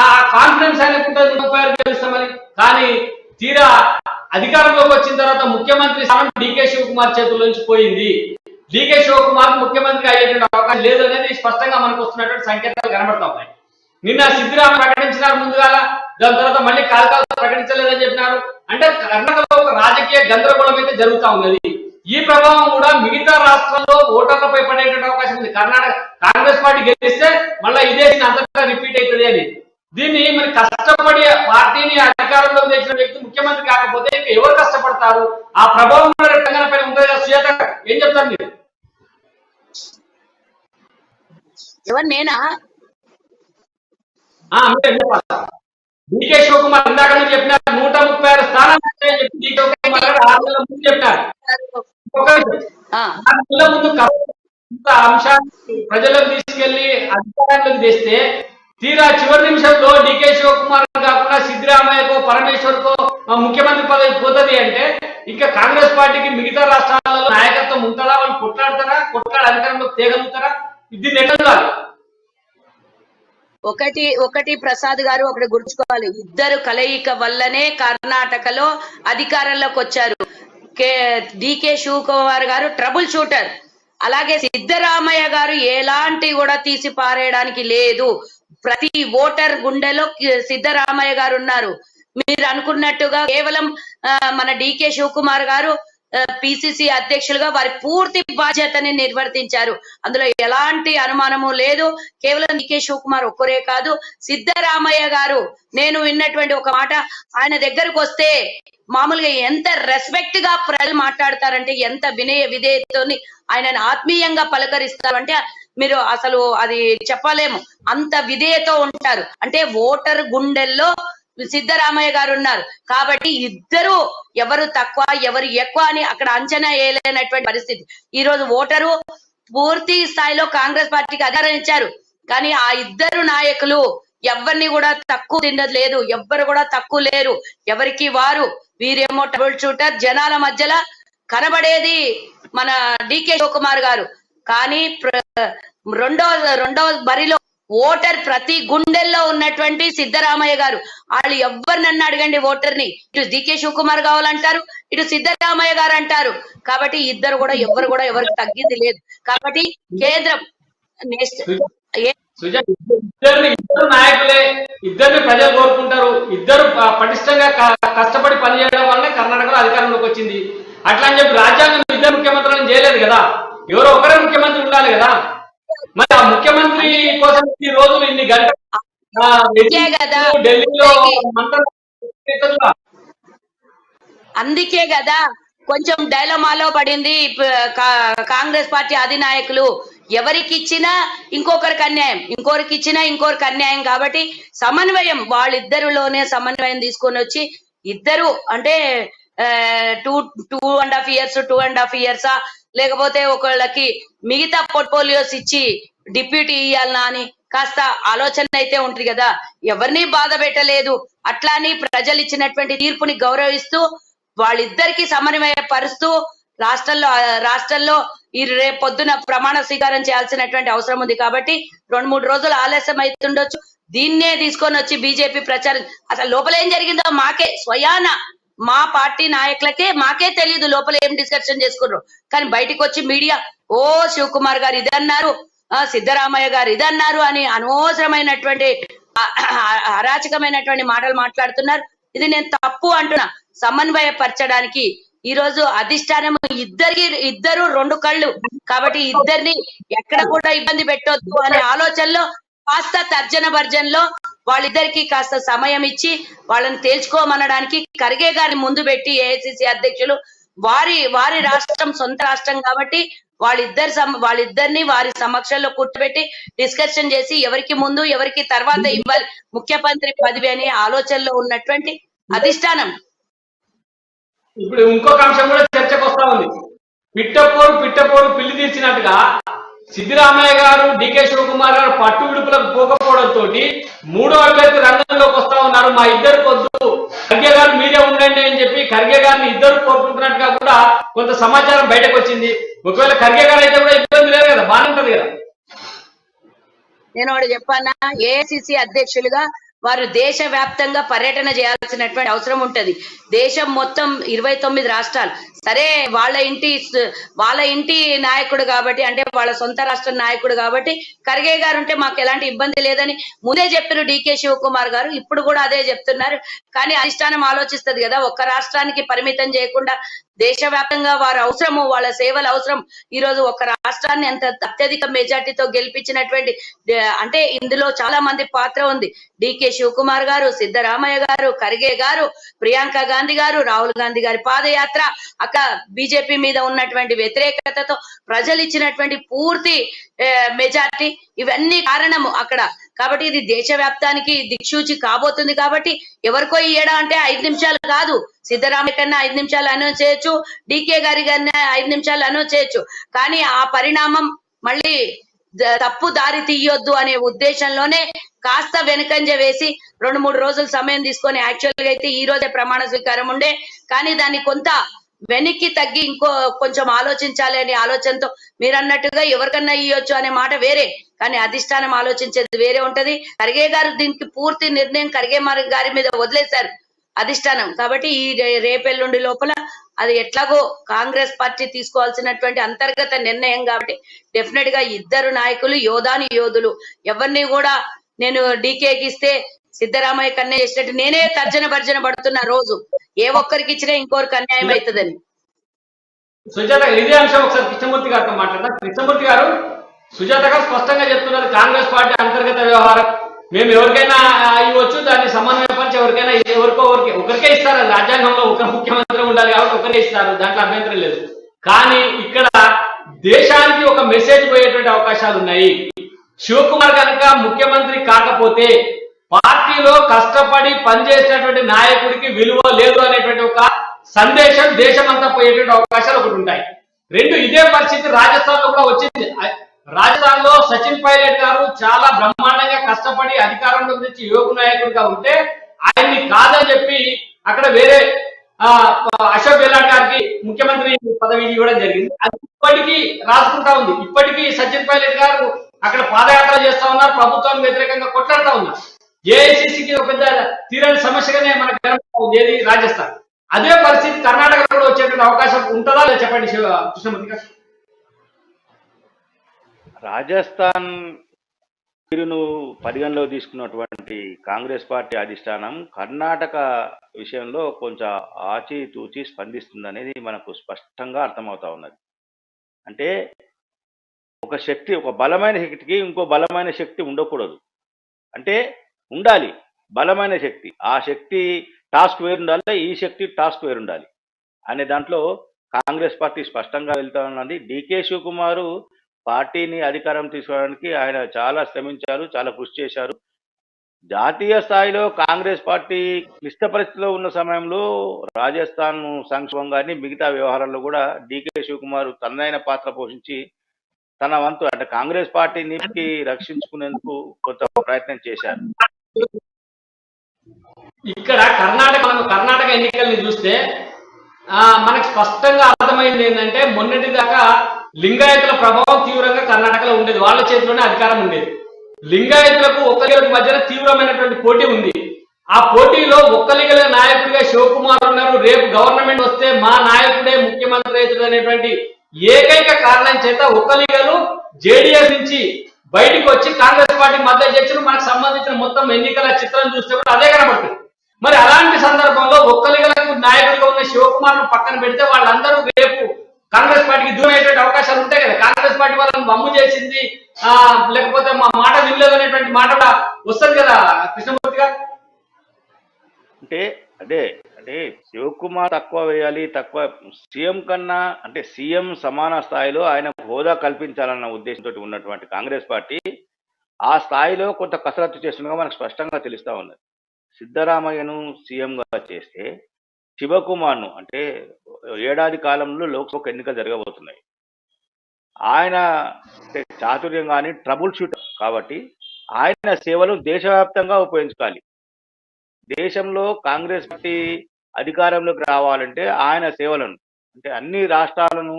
ఆ కాన్ఫిడెన్స్ ఆయనకు ఉంటుంది 36 గెలుస్తామని. కానీ తీరా అధికారంలోకి వచ్చిన తర్వాత ముఖ్యమంత్రి స్థానం డికే శివకుమార్ చేతుల్లోంచి పోయింది. డికే శివకుమార్ ముఖ్యమంత్రి అయ్యేటువంటి అవకాశం లేదు అనేది స్పష్టంగా మనకు వస్తున్నటువంటి సంకేతాలు కనబడతా ఉన్నాయి. నిన్న సిద్దిరామయ్య ప్రకటించినారు ముందుగాల, దాని తర్వాత మళ్ళీ కాలకాలు ప్రకటించలేదని చెప్పినారు. అంటే కర్ణాటకలో ఒక రాజకీయ గందరగోళం అయితే జరుగుతా ఉన్నది. ఈ ప్రభావం కూడా మిగతా రాష్ట్రాల్లో ఓటర్లపై పడేటువంటి అవకాశం ఉంది. కర్ణాటక కాంగ్రెస్ పార్టీ గెలిస్తే మళ్ళీ ఇదే అంతటా రిపీట్ అవుతుంది అని. దీన్ని మరి కష్టపడి పార్టీని అధికారంలోకి తెచ్చిన వ్యక్తి ముఖ్యమంత్రి కాకపోతే ఇంకా ఎవరు కష్టపడతారు? ఆ ప్రభావం తెలంగాణ పైన ఉంటుంది కదా. సుజాత ఏం చెప్తారు మీరు?
ఎవరు, నేనా?
డికే శివకుమార్ ఇందాక చెప్పినారు 136 స్థానాలు డికే శివకుమార్ గారు 6 నెలల ముందు చెప్పినారు. 6 నెలల ముందు అంశాన్ని ప్రజలకు తీసుకెళ్లి అధికారంలోకి తెస్తే తీరా చివరి నిమిషంలో డికే శివకుమార్ కాకుండా సిద్దిరామయ్యకో పరమేశ్వర్కో ముఖ్యమంత్రి పదవి పోతుంది అంటే ఇంకా కాంగ్రెస్ పార్టీకి మిగతా రాష్ట్రాలలో నాయకత్వం ఉంటుందా? వాళ్ళు కొట్లాడతారా? అధికారంలోకి తేగలుగుతారా? దీన్ని ఎట్లా?
ఒకటి ప్రసాద్ గారు ఒకటి గుర్తుకోవాలి, ఇద్దరు కలయిక వల్లనే కర్ణాటకలో అధికారంలోకి వచ్చారు. డికే శివకుమార్ గారు ట్రబుల్ షూటర్, అలాగే సిద్ధరామయ్య గారు ఎలాంటి కూడా తీసి పారేయడానికి లేదు. ప్రతి ఓటర్ గుండెలో సిద్ధరామయ్య గారు ఉన్నారు. మీరు అనుకున్నట్టుగా కేవలం మన డికే శివకుమార్ గారు పిసిసి అధ్యక్షులుగా వారి పూర్తి బాధ్యతని నిర్వర్తించారు, అందులో ఎలాంటి అనుమానము లేదు. కేవలం డికే శివకుమార్ ఒక్కరే కాదు, సిద్ధరామయ్య గారు, నేను విన్నటువంటి ఒక మాట, ఆయన దగ్గరకు వస్తే మామూలుగా ఎంత రెస్పెక్ట్ గా ప్రజలు మాట్లాడతారంటే, ఎంత వినయ విధేయతతోని ఆయనను ఆత్మీయంగా పలకరిస్తారు అంటే మీరు అసలు అది చెప్పలేము, అంత విధేయతో ఉంటారు. అంటే ఓటర్ గుండెల్లో సిద్ధరామయ్య గారు ఉన్నారు కాబట్టి ఇద్దరు ఎవరు తక్కువ ఎవరు ఎక్కువ అని అక్కడ అంచనా వేయలేనటువంటి పరిస్థితి. ఈ రోజు ఓటరు పూర్తి స్థాయిలో కాంగ్రెస్ పార్టీకి అధికారం ఇచ్చారు, కానీ ఆ ఇద్దరు నాయకులు ఎవరిని కూడా తక్కువ తిన్నది లేదు, ఎవ్వరు కూడా తక్కువ లేరు, ఎవరికి వారు. వీరేమో ట్రబుల్ షూటర్, జనాల మధ్యలో కనబడేది మన డికే శివకుమార్ గారు. కానీ రెండో బరిలో ఓటర్ ప్రతి గుండెల్లో ఉన్నటువంటి సిద్ధరామయ్య గారు. వాళ్ళు ఎవరినన్నా అడగండి ఓటర్ని, ఇటు డికే శివకుమార్ కావాలంటారు, ఇటు సిద్ధరామయ్య గారు అంటారు. కాబట్టి ఇద్దరు కూడా ఎవరికి తగ్గింది లేదు. కాబట్టి కేంద్రం
ఇద్దరు నాయకులే, ఇద్దరిని ప్రజలు కోరుకుంటారు. ఇద్దరు పటిష్టంగా కష్టపడి పనిచేయడం వల్లనే కర్ణాటకలో అధికారంలోకి వచ్చింది. అట్లా అని చెప్పి రాజ్యాంగం ఇద్దరు ముఖ్యమంత్రులను చేయలేదు కదా, ఎవరో ఒకరే ముఖ్యమంత్రి ఉండాలి కదా. మరి ఆ ముఖ్యమంత్రి కోసం ఈ రోజులు ఇన్ని గంటలు ఢిల్లీలో
అందుకే కదా కొంచెం డైలమాలో పడింది కాంగ్రెస్ పార్టీ అధినాయకులు. ఎవరికి ఇచ్చినా ఇంకొకరికి అన్యాయం, ఇంకొకరికి ఇచ్చినా ఇంకొకరికి అన్యాయం. కాబట్టి సమన్వయం, వాళ్ళిద్దరిలోనే సమన్వయం తీసుకొని వచ్చి ఇద్దరు అంటే 2.5 years 2.5 years లేకపోతే ఒకళ్ళకి మిగతా పోర్ట్ఫోలియోస్ ఇచ్చి డిప్యూటీ ఇవ్వాలనా అని కాస్త ఆలోచన అయితే ఉంటుంది కదా. ఎవరిని బాధ పెట్టలేదు, అట్లా అని ప్రజలు ఇచ్చినటువంటి తీర్పుని గౌరవిస్తూ వాళ్ళిద్దరికి సమన్వయపరుస్తూ రాష్ట్రంలో ఈ రేపు పొద్దున ప్రమాణ స్వీకారం చేయాల్సినటువంటి అవసరం ఉంది. కాబట్టి 2-3 రోజులు ఆలస్యం అవుతుండొచ్చు. దీన్నే తీసుకొని వచ్చి బీజేపీ ప్రచారం, అసలు లోపల ఏం జరిగిందో మాకే స్వయాన మా పార్టీ నాయకులకే మాకే తెలియదు లోపల ఏం డిస్కషన్ చేసుకున్నారు. కానీ బయటికి వచ్చి మీడియా శివకుమార్ గారు ఇదన్నారు, సిద్ధరామయ్య గారు ఇదన్నారు అని అనవసరమైనటువంటి అరాచకమైనటువంటి మాటలు మాట్లాడుతున్నారు. ఇది నేను తప్పు అంటున్నా. సమన్వయపరచడానికి ఈ రోజు అధిష్టానం ఇద్దరు 2 కళ్ళు కాబట్టి ఇద్దరిని ఎక్కడ కూడా ఇబ్బంది పెట్టొద్దు అనే ఆలోచనలో కాస్త తర్జన భర్జనలో వాళ్ళిద్దరికి కాస్త సమయం ఇచ్చి వాళ్ళని తేల్చుకోమనడానికి ఖర్గే గారిని ముందు పెట్టి ఏఐసిసి అధ్యక్షులు వారి రాష్ట్రం సొంత రాష్ట్రం కాబట్టి వాళ్ళిద్దరిని వారి సమక్షంలో కూర్చోబెట్టి డిస్కషన్ చేసి ఎవరికి ముందు ఎవరికి తర్వాత ఇవ్వాలి ముఖ్యమంత్రి పదవి అనే ఆలోచనలో ఉన్నటువంటి అధిష్టానం.
ఇప్పుడు ఇంకొక అంశం కూడా చర్చకు వస్తా ఉంది. పిట్టపోరు పిల్లి తీర్చినట్టుగా సిద్ధరామయ్య గారు, డికే శివకుమార్ గారు పట్టు విడుపులకు పోకపోవడంతో 3వ అభ్యర్థి రంగంలోకి వస్తా ఉన్నారు. మా ఇద్దరు కొద్దు, ఖర్గే గారు మీరే ఉండండి అని చెప్పి ఖర్గే గారిని ఇద్దరు కోరుకుంటున్నట్టుగా కూడా కొంత సమాచారం బయటకు వచ్చింది. ఒకవేళ ఖర్గే గారు అయితే కూడా ఇబ్బంది లేదు కదా, బాగానే ఉంటది కదా.
నేను ఒకటి చెప్పానా, ఏఐసిసి అధ్యక్షులుగా వారు దేశవ్యాప్తంగా పర్యటన చేయాల్సినటువంటి అవసరం ఉంటది. దేశం మొత్తం 29 రాష్ట్రాలు. సరే వాళ్ళ ఇంటి నాయకుడు కాబట్టి, అంటే వాళ్ళ సొంత రాష్ట్ర నాయకుడు కాబట్టి ఖర్గే గారు ఉంటే మాకు ఎలాంటి ఇబ్బంది లేదని ముందే చెప్పారు డికే శివకుమార్ గారు. ఇప్పుడు కూడా అదే చెప్తున్నారు. కానీ అధిష్టానం ఆలోచిస్తుంది కదా, ఒక్క రాష్ట్రానికి పరిమితం చేయకుండా దేశవ్యాప్తంగా వారి అవసరము, వాళ్ళ సేవలు అవసరం. ఈ రోజు ఒక రాష్ట్రాన్ని ఎంత అత్యధిక మెజార్టీతో గెలిపించినటువంటి, అంటే ఇందులో చాలా మంది పాత్ర ఉంది. డికే శివకుమార్ గారు, సిద్ధరామయ్య గారు, ఖర్గే గారు, ప్రియాంక గాంధీ గారు, రాహుల్ గాంధీ గారి పాదయాత్ర, బీజేపీ మీద ఉన్నటువంటి వ్యతిరేకతతో ప్రజలు ఇచ్చినటువంటి పూర్తి మెజార్టీ, ఇవన్నీ కారణము అక్కడ. కాబట్టి ఇది దేశవ్యాప్తానికి దిక్సూచి కాబోతుంది. కాబట్టి ఎవరికో ఇయ్యడం అంటే 5 నిమిషాలు కాదు. సిద్ధరామయ్య కన్నా 5 నిమిషాలు అనౌన్స్ చేయొచ్చు, డికే గారి కన్నా 5 నిమిషాలు అనౌన్స్ చేయొచ్చు. కానీ ఆ పరిణామం మళ్ళీ తప్పు దారి తీయొద్దు అనే ఉద్దేశంలోనే కాస్త వెనుకంజ వేసి 2-3 రోజులు సమయం తీసుకొని, యాక్చువల్ గా అయితే ఈ రోజే ప్రమాణ స్వీకారం ఉండే, కానీ దాన్ని కొంత వెనక్కి తగ్గి కొంచెం ఆలోచించాలి అనే ఆలోచనతో, మీరు అన్నట్టుగా ఎవరికన్నా ఇవ్వచ్చు అనే మాట వేరే, కానీ అధిష్టానం ఆలోచించేది వేరే ఉంటది. ఖర్గే గారు దీనికి పూర్తి నిర్ణయం ఖర్గే గారి మీద వదిలేశారు అధిష్టానం. కాబట్టి ఈ రేపెల్లుండి లోపల అది ఎట్లాగో కాంగ్రెస్ పార్టీ తీసుకోవాల్సినటువంటి అంతర్గత నిర్ణయం కాబట్టి డెఫినెట్ గా ఇద్దరు నాయకులు యోధులు. ఎవరిని కూడా నేను డీకేకి ఇస్తే సిద్ధరామయ్య కన్నే చేసినట్టు నేనే తర్జన భర్జన పడుతున్నా రోజు, ఏ ఒక్కరికి ఇచ్చినా ఇంకొకరికి అన్యాయం అవుతుందని.
సుజాత ఇదే అంశం ఒకసారి కృష్ణమూర్తి గారితో మాట్లాడదాం. కృష్ణమూర్తి గారు, సుజాత గారు స్పష్టంగా చెప్తున్నారు కాంగ్రెస్ పార్టీ అంతర్గత వ్యవహారం, మేము ఎవరికైనా ఇవ్వచ్చు, దాన్ని సమన్వయపరిచి ఎవరికైనా ఒకరికే ఇస్తారు. రాజ్యాంగంలో ఒక ముఖ్యమంత్రి ఉండాలి కాబట్టి ఒకరే ఇస్తారు, దాంట్లో అభ్యంతరం లేదు. కానీ ఇక్కడ దేశానికి ఒక మెసేజ్ పోయేటువంటి అవకాశాలు ఉన్నాయి. శివకుమార్ కనుక ముఖ్యమంత్రి కాకపోతే పార్టీలో కష్టపడి పనిచేసినటువంటి నాయకుడికి విలువ లేదు అనేటువంటి ఒక సందేశం దేశమంతా పోయేటువంటి అవకాశాలు ఒకటి ఉంటాయి. 2, ఇదే పరిస్థితి రాజస్థాన్ లో కూడా వచ్చింది. రాజస్థాన్ లో సచిన్ పైలట్ గారు చాలా బ్రహ్మాండంగా కష్టపడి అధికారంలో నుంచి యువకు నాయకుడిగా ఉంటే ఆయన్ని కాదని చెప్పి అక్కడ వేరే అశోక్ గెహ్లాట్ గారికి ముఖ్యమంత్రి పదవి ఇవ్వడం జరిగింది. అది ఇప్పటికీ రాసుకుంటా ఉంది. ఇప్పటికీ సచిన్ పైలట్ గారు అక్కడ పాదయాత్ర చేస్తా ఉన్నారు, ప్రభుత్వానికి వ్యతిరేకంగా కొట్లాడుతూ ఉన్నారు. ఏఐసిసికి ఒక పెద్ద తీరని సమస్యగానే మనకు కనబడుతుంది ఏది రాజస్థాన్. అదే పరిస్థితి కర్ణాటకలో కూడా వచ్చేటువంటి అవకాశం ఉంటుందా లేదా చెప్పండి కృష్ణమూర్తి గారు.
రాజస్థాన్ తీరును పరిగణలో తీసుకున్నటువంటి కాంగ్రెస్ పార్టీ అధిష్టానం కర్ణాటక విషయంలో కొంచెం ఆచితూచి స్పందిస్తుంది అనేది మనకు స్పష్టంగా అర్థమవుతా ఉన్నది. అంటే ఒక బలమైన శక్తికి ఇంకో బలమైన శక్తి ఉండకూడదు. అంటే ఉండాలి బలమైన శక్తి, ఆ శక్తి టాస్క్ వేరు ఉండాలి, ఈ శక్తి టాస్క్ వేరు ఉండాలి అనే దాంట్లో కాంగ్రెస్ పార్టీ స్పష్టంగా వెళ్తా ఉన్నది. డికే శివకుమారు పార్టీని అధికారం తీసుకోవడానికి ఆయన చాలా శ్రమించారు, చాలా కృషి చేశారు. జాతీయ స్థాయిలో కాంగ్రెస్ పార్టీ క్లిష్ట పరిస్థితిలో ఉన్న సమయంలో రాజస్థాన్ సంక్షోభం కానీ మిగతా వ్యవహారాల్లో కూడా డీకే శివకుమార్ తనదైన పాత్ర పోషించి తన వంతు అంటే కాంగ్రెస్ పార్టీని రక్షించుకునేందుకు కొంత ప్రయత్నం చేశారు.
ఇక్కడ కర్ణాటక ఎన్నికల్ని చూస్తే మనకు స్పష్టంగా అర్థమైంది ఏంటంటే మొన్నటి దాకా లింగాయతుల ప్రభావం తీవ్రంగా కర్ణాటకలో ఉండేది, వాళ్ళ చేతిలోనే అధికారం ఉండేది. లింగాయతులకు ఒక్కలిగలకు మధ్యన తీవ్రమైనటువంటి పోటీ ఉంది. ఆ పోటీలో ఒక్కలిగల నాయకుడిగా శివకుమార్ ఉన్నారు. రేపు గవర్నమెంట్ వస్తే మా నాయకుడే ముఖ్యమంత్రి అవుతుంది అనేటువంటి ఏకైక కారణం చేత ఒక్కలిగలు జేడీఎస్ నుంచి బయటికి వచ్చి కాంగ్రెస్ పార్టీ మద్దతు చేసిన మనకు సంబంధించిన మొత్తం ఎన్నికల చిత్రం చూస్తే కూడా అదే కనబడుతుంది. మరి అలాంటి సందర్భంలో ఒక్కలిగలకు నాయకుడిగా ఉన్న శివకుమార్ ను పక్కన పెడితే వాళ్ళందరూ రేపు కాంగ్రెస్ పార్టీకి దూరం అయ్యేటువంటి అవకాశాలు ఉంటాయి కదా. కాంగ్రెస్ పార్టీ వాళ్ళని బమ్ము చేసింది, లేకపోతే మా మాట వినలేదు అనేటువంటి మాట కూడా వస్తుంది కదా కృష్ణమూర్తి గారు.
అంటే శివకుమార్ తక్కువ వేయాలి, తక్కువ సీఎం కన్నా అంటే సీఎం సమాన స్థాయిలో ఆయన హోదా కల్పించాలన్న ఉద్దేశంతో ఉన్నటువంటి కాంగ్రెస్ పార్టీ ఆ స్థాయిలో కొంత కసరత్తు చేస్తుండగా మనకు స్పష్టంగా తెలుస్తా ఉన్నది. సిద్ధరామయ్యను సీఎంగా చేస్తే శివకుమార్ను అంటే ఏడాది కాలంలో లోక్సభ ఎన్నికలు జరగబోతున్నాయి. ఆయన చాతుర్యం కానీ ట్రబుల్ షూటర్ కాబట్టి ఆయన సేవలు దేశవ్యాప్తంగా ఉపయోగించాలి. దేశంలో కాంగ్రెస్ పార్టీ అధికారంలోకి రావాలంటే ఆయన సేవలను అంటే అన్ని రాష్ట్రాలను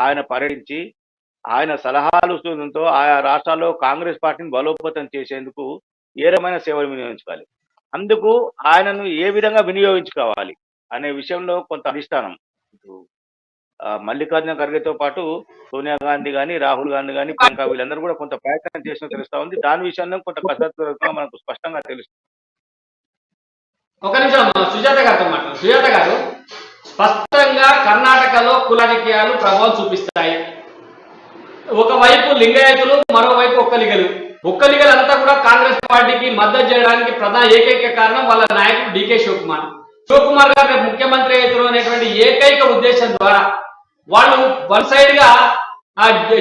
ఆయన పర్యటించి ఆయన సలహాలు సూచనలతో ఆయా రాష్ట్రాల్లో కాంగ్రెస్ పార్టీని బలోపేతం చేసేందుకు ఏ రకమైన సేవలు వినియోగించుకోవాలి, అందుకు ఆయనను ఏ విధంగా వినియోగించుకోవాలి అనే విషయంలో కొంత అధిష్టానం మల్లికార్జున ఖర్గేతో పాటు సోనియా గాంధీ కానీ రాహుల్ గాంధీ కానీ ప్రియాంక వీళ్ళందరూ కూడా కొంత ప్రయత్నం చేసినా తెలుస్తా ఉంది. దాని విషయంలో కొంత కసరత్తు మనకు స్పష్టంగా తెలుస్తుంది.
ఒక నిమిషం సుజాత గారితో మాట్లాడు. సుజాత గారు, స్పష్టంగా కర్ణాటకలో కుల రాజకీయాలు ప్రభావం చూపిస్తాయి. ఒకవైపు లింగాయతులు, మరోవైపు ఒక్కలిగలు అంతా కూడా కాంగ్రెస్ పార్టీకి మద్దతు చేయడానికి ప్రధాన ఏకైక కారణం వాళ్ళ నాయకుడు డీకే శివకుమార్ గారు రేపు ముఖ్యమంత్రి అవుతారు అనేటువంటి ఏకైక ఉద్దేశం ద్వారా వాళ్ళు వన్ సైడ్ గా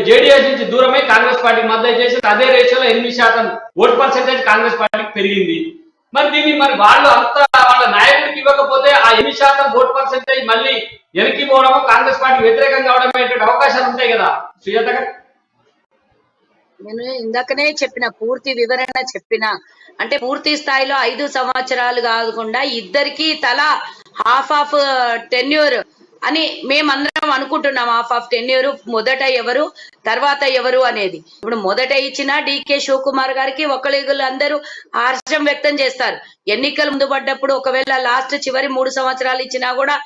జేడీఎస్ నుంచి దూరమై కాంగ్రెస్ పార్టీకి మద్దతు చేసి అదే రేషియోలో 8% ఓటు పర్సెంటేజ్ కాంగ్రెస్ పార్టీకి పెరిగింది. మరి దీన్ని వాళ్ళు అంతా వాళ్ళ నాయకుడికి ఇవ్వకపోతే ఆ 8% ఓటు పర్సెంటేజ్ మళ్ళీ వెనక్కి పోవడము, కాంగ్రెస్ పార్టీ వ్యతిరేకంగా అవడం అవకాశాలు ఉంటాయి కదా సుజాత గారు.
నేను ఇందాకనే చెప్పిన పూర్తి వివరణ చెప్పిన అంటే పూర్తి స్థాయిలో 5 సంవత్సరాలు కాకుండా ఇద్దరికి తలా హాఫ్ ఆఫ్ టెన్యూర్ అని మేమందరం అనుకుంటున్నాం. హాఫ్ ఆఫ్ టెన్యూర్ మొదట ఎవరు తర్వాత ఎవరు అనేది. ఇప్పుడు మొదట ఇచ్చిన డీకే శివకుమార్ గారికి ఒకళ్ళు అందరూ హర్షం వ్యక్తం చేస్తారు. ఎన్నికలు ముందు పడ్డప్పుడు ఒకవేళ లాస్ట్ చివరి 3 సంవత్సరాలు ఇచ్చినా కూడా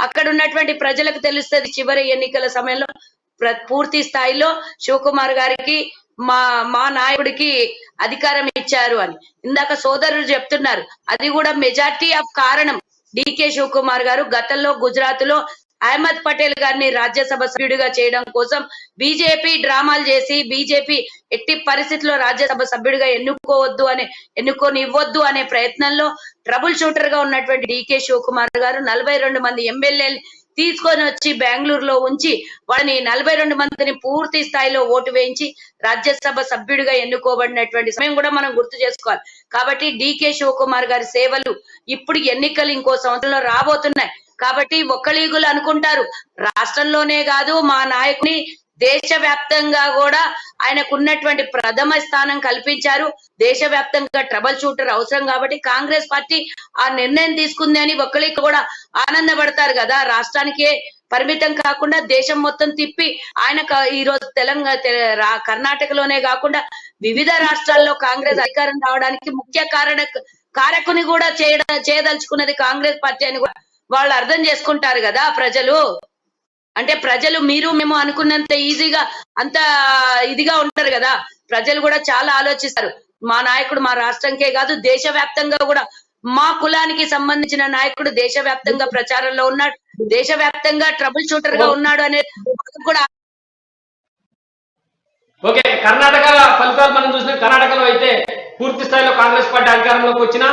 అక్కడ ఉన్నటువంటి ప్రజలకు తెలుస్తుంది చివరి ఎన్నికల సమయంలో పూర్తి స్థాయిలో శివకుమార్ గారికి మా నాయకుడికి అధికారం ఇచ్చారు అని. ఇందాక సోదరులు చెప్తున్నారు, అది కూడా మెజార్టీ ఆఫ్ కారణం డీకే శివకుమార్ గారు గతంలో గుజరాత్ లో అహ్మద్ పటేల్ గారిని రాజ్యసభ సభ్యుడిగా చేయడం కోసం బీజేపీ డ్రామాలు చేసి బీజేపీ ఎట్టి పరిస్థితుల్లో రాజ్యసభ సభ్యుడిగా ఎన్నుకోనివ్వద్దు అనే ప్రయత్నంలో ట్రబుల్ షూటర్ గా ఉన్నటువంటి డీకే శివకుమార్ గారు 42 మంది ఎమ్మెల్యేలు తీసుకొని వచ్చి బెంగళూరులో ఉంచి వాళ్ళని 42 మందిని పూర్తి స్థాయిలో ఓటు వేయించి రాజ్యసభ సభ్యుడిగా ఎన్నుకోబడినటువంటి సమయం కూడా మనం గుర్తు చేసుకోవాలి. కాబట్టి డీకే శివకుమార్ గారి సేవలు ఇప్పుడు ఎన్నికలు ఇంకో సంవత్సరంలో రాబోతున్నాయి. కాబట్టి ఒక్కలీగులు అనుకుంటారు రాష్ట్రంలోనే కాదు మా నాయకుని దేశవ్యాప్తంగా కూడా ఆయనకున్నటువంటి ప్రథమ స్థానం కల్పించారు. దేశవ్యాప్తంగా ట్రబుల్ షూటర్ అవసరం కాబట్టి కాంగ్రెస్ పార్టీ ఆ నిర్ణయం తీసుకుంది అని ఒక్కరికి కూడా ఆనందపడతారు కదా. రాష్ట్రానికే పరిమితం కాకుండా దేశం మొత్తం తిప్పి ఆయన ఈ రోజు కర్ణాటకలోనే కాకుండా వివిధ రాష్ట్రాల్లో కాంగ్రెస్ అధికారం రావడానికి ముఖ్య కారకుని కూడా చేయదలుచుకున్నది కాంగ్రెస్ పార్టీ అని కూడా వాళ్ళు అర్థం చేసుకుంటారు కదా ప్రజలు. అంటే ప్రజలు మీరు మేము అనుకున్నంత ఈజీగా అంత ఇదిగా ఉంటారు కదా. ప్రజలు కూడా చాలా ఆలోచిస్తారు. మా నాయకుడు మా రాష్ట్రంకే కాదు దేశవ్యాప్తంగా కూడా మా కులానికి సంబంధించిన నాయకుడు దేశవ్యాప్తంగా ప్రచారంలో ఉన్నాడు, దేశవ్యాప్తంగా ట్రబుల్ షూటర్ గా ఉన్నాడు అనేది కూడా.
ఓకే, కర్ణాటక ఫలితాలు మనం చూసిన కర్ణాటకలో అయితే పూర్తి స్థాయిలో కాంగ్రెస్ పార్టీ అధికారంలోకి వచ్చినా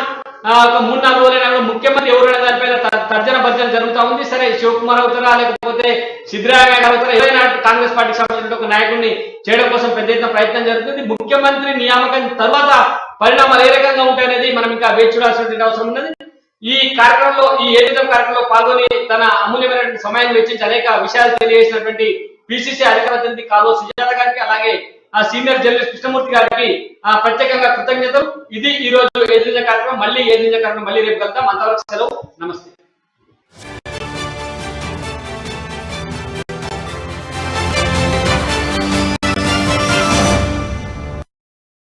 ఒక 3-4 రోజులైనా కూడా ముఖ్యమంత్రి ఎవరైనా దానిపైన తర్జన భర్జన జరుగుతూ ఉంది. సరే శివకుమార్ అవుతారా లేకపోతే సిద్ధరామయ్య అవుతారా, ఎవరైనా కాంగ్రెస్ పార్టీకి సంబంధించిన ఒక నాయకుడిని చేయడం కోసం పెద్ద ఎత్తున ప్రయత్నం జరుగుతుంది. ముఖ్యమంత్రి నియామకం తర్వాత పరిణామాలు ఏ రకంగా ఉంటాయనేది మనం ఇంకా వేచి చూడాల్సిన అవసరం ఉన్నది. ఈ కార్యక్రమంలో ఈ ఏదైతే కార్యక్రమంలో పాల్గొని తన అమూల్యమైనటువంటి సమయాన్ని వెచ్చించి అనేక విషయాలు తెలియజేసినటువంటి పిసిసి అధికార ప్రతినిధి కాలువ సుజాత గారికి, అలాగే ఆ సీనియర్ జర్నలిస్ట్ కృష్ణమూర్తి గారికి ప్రత్యేకంగా కృతజ్ఞతలు. ఇది ఈ రోజు ఎదిరించే కార్యక్రమం. మళ్ళీ ఎదిరించే కార్యక్రమం మళ్ళీ రేపు కలుద్దాం. అంతవరకు సెలవు. నమస్తే.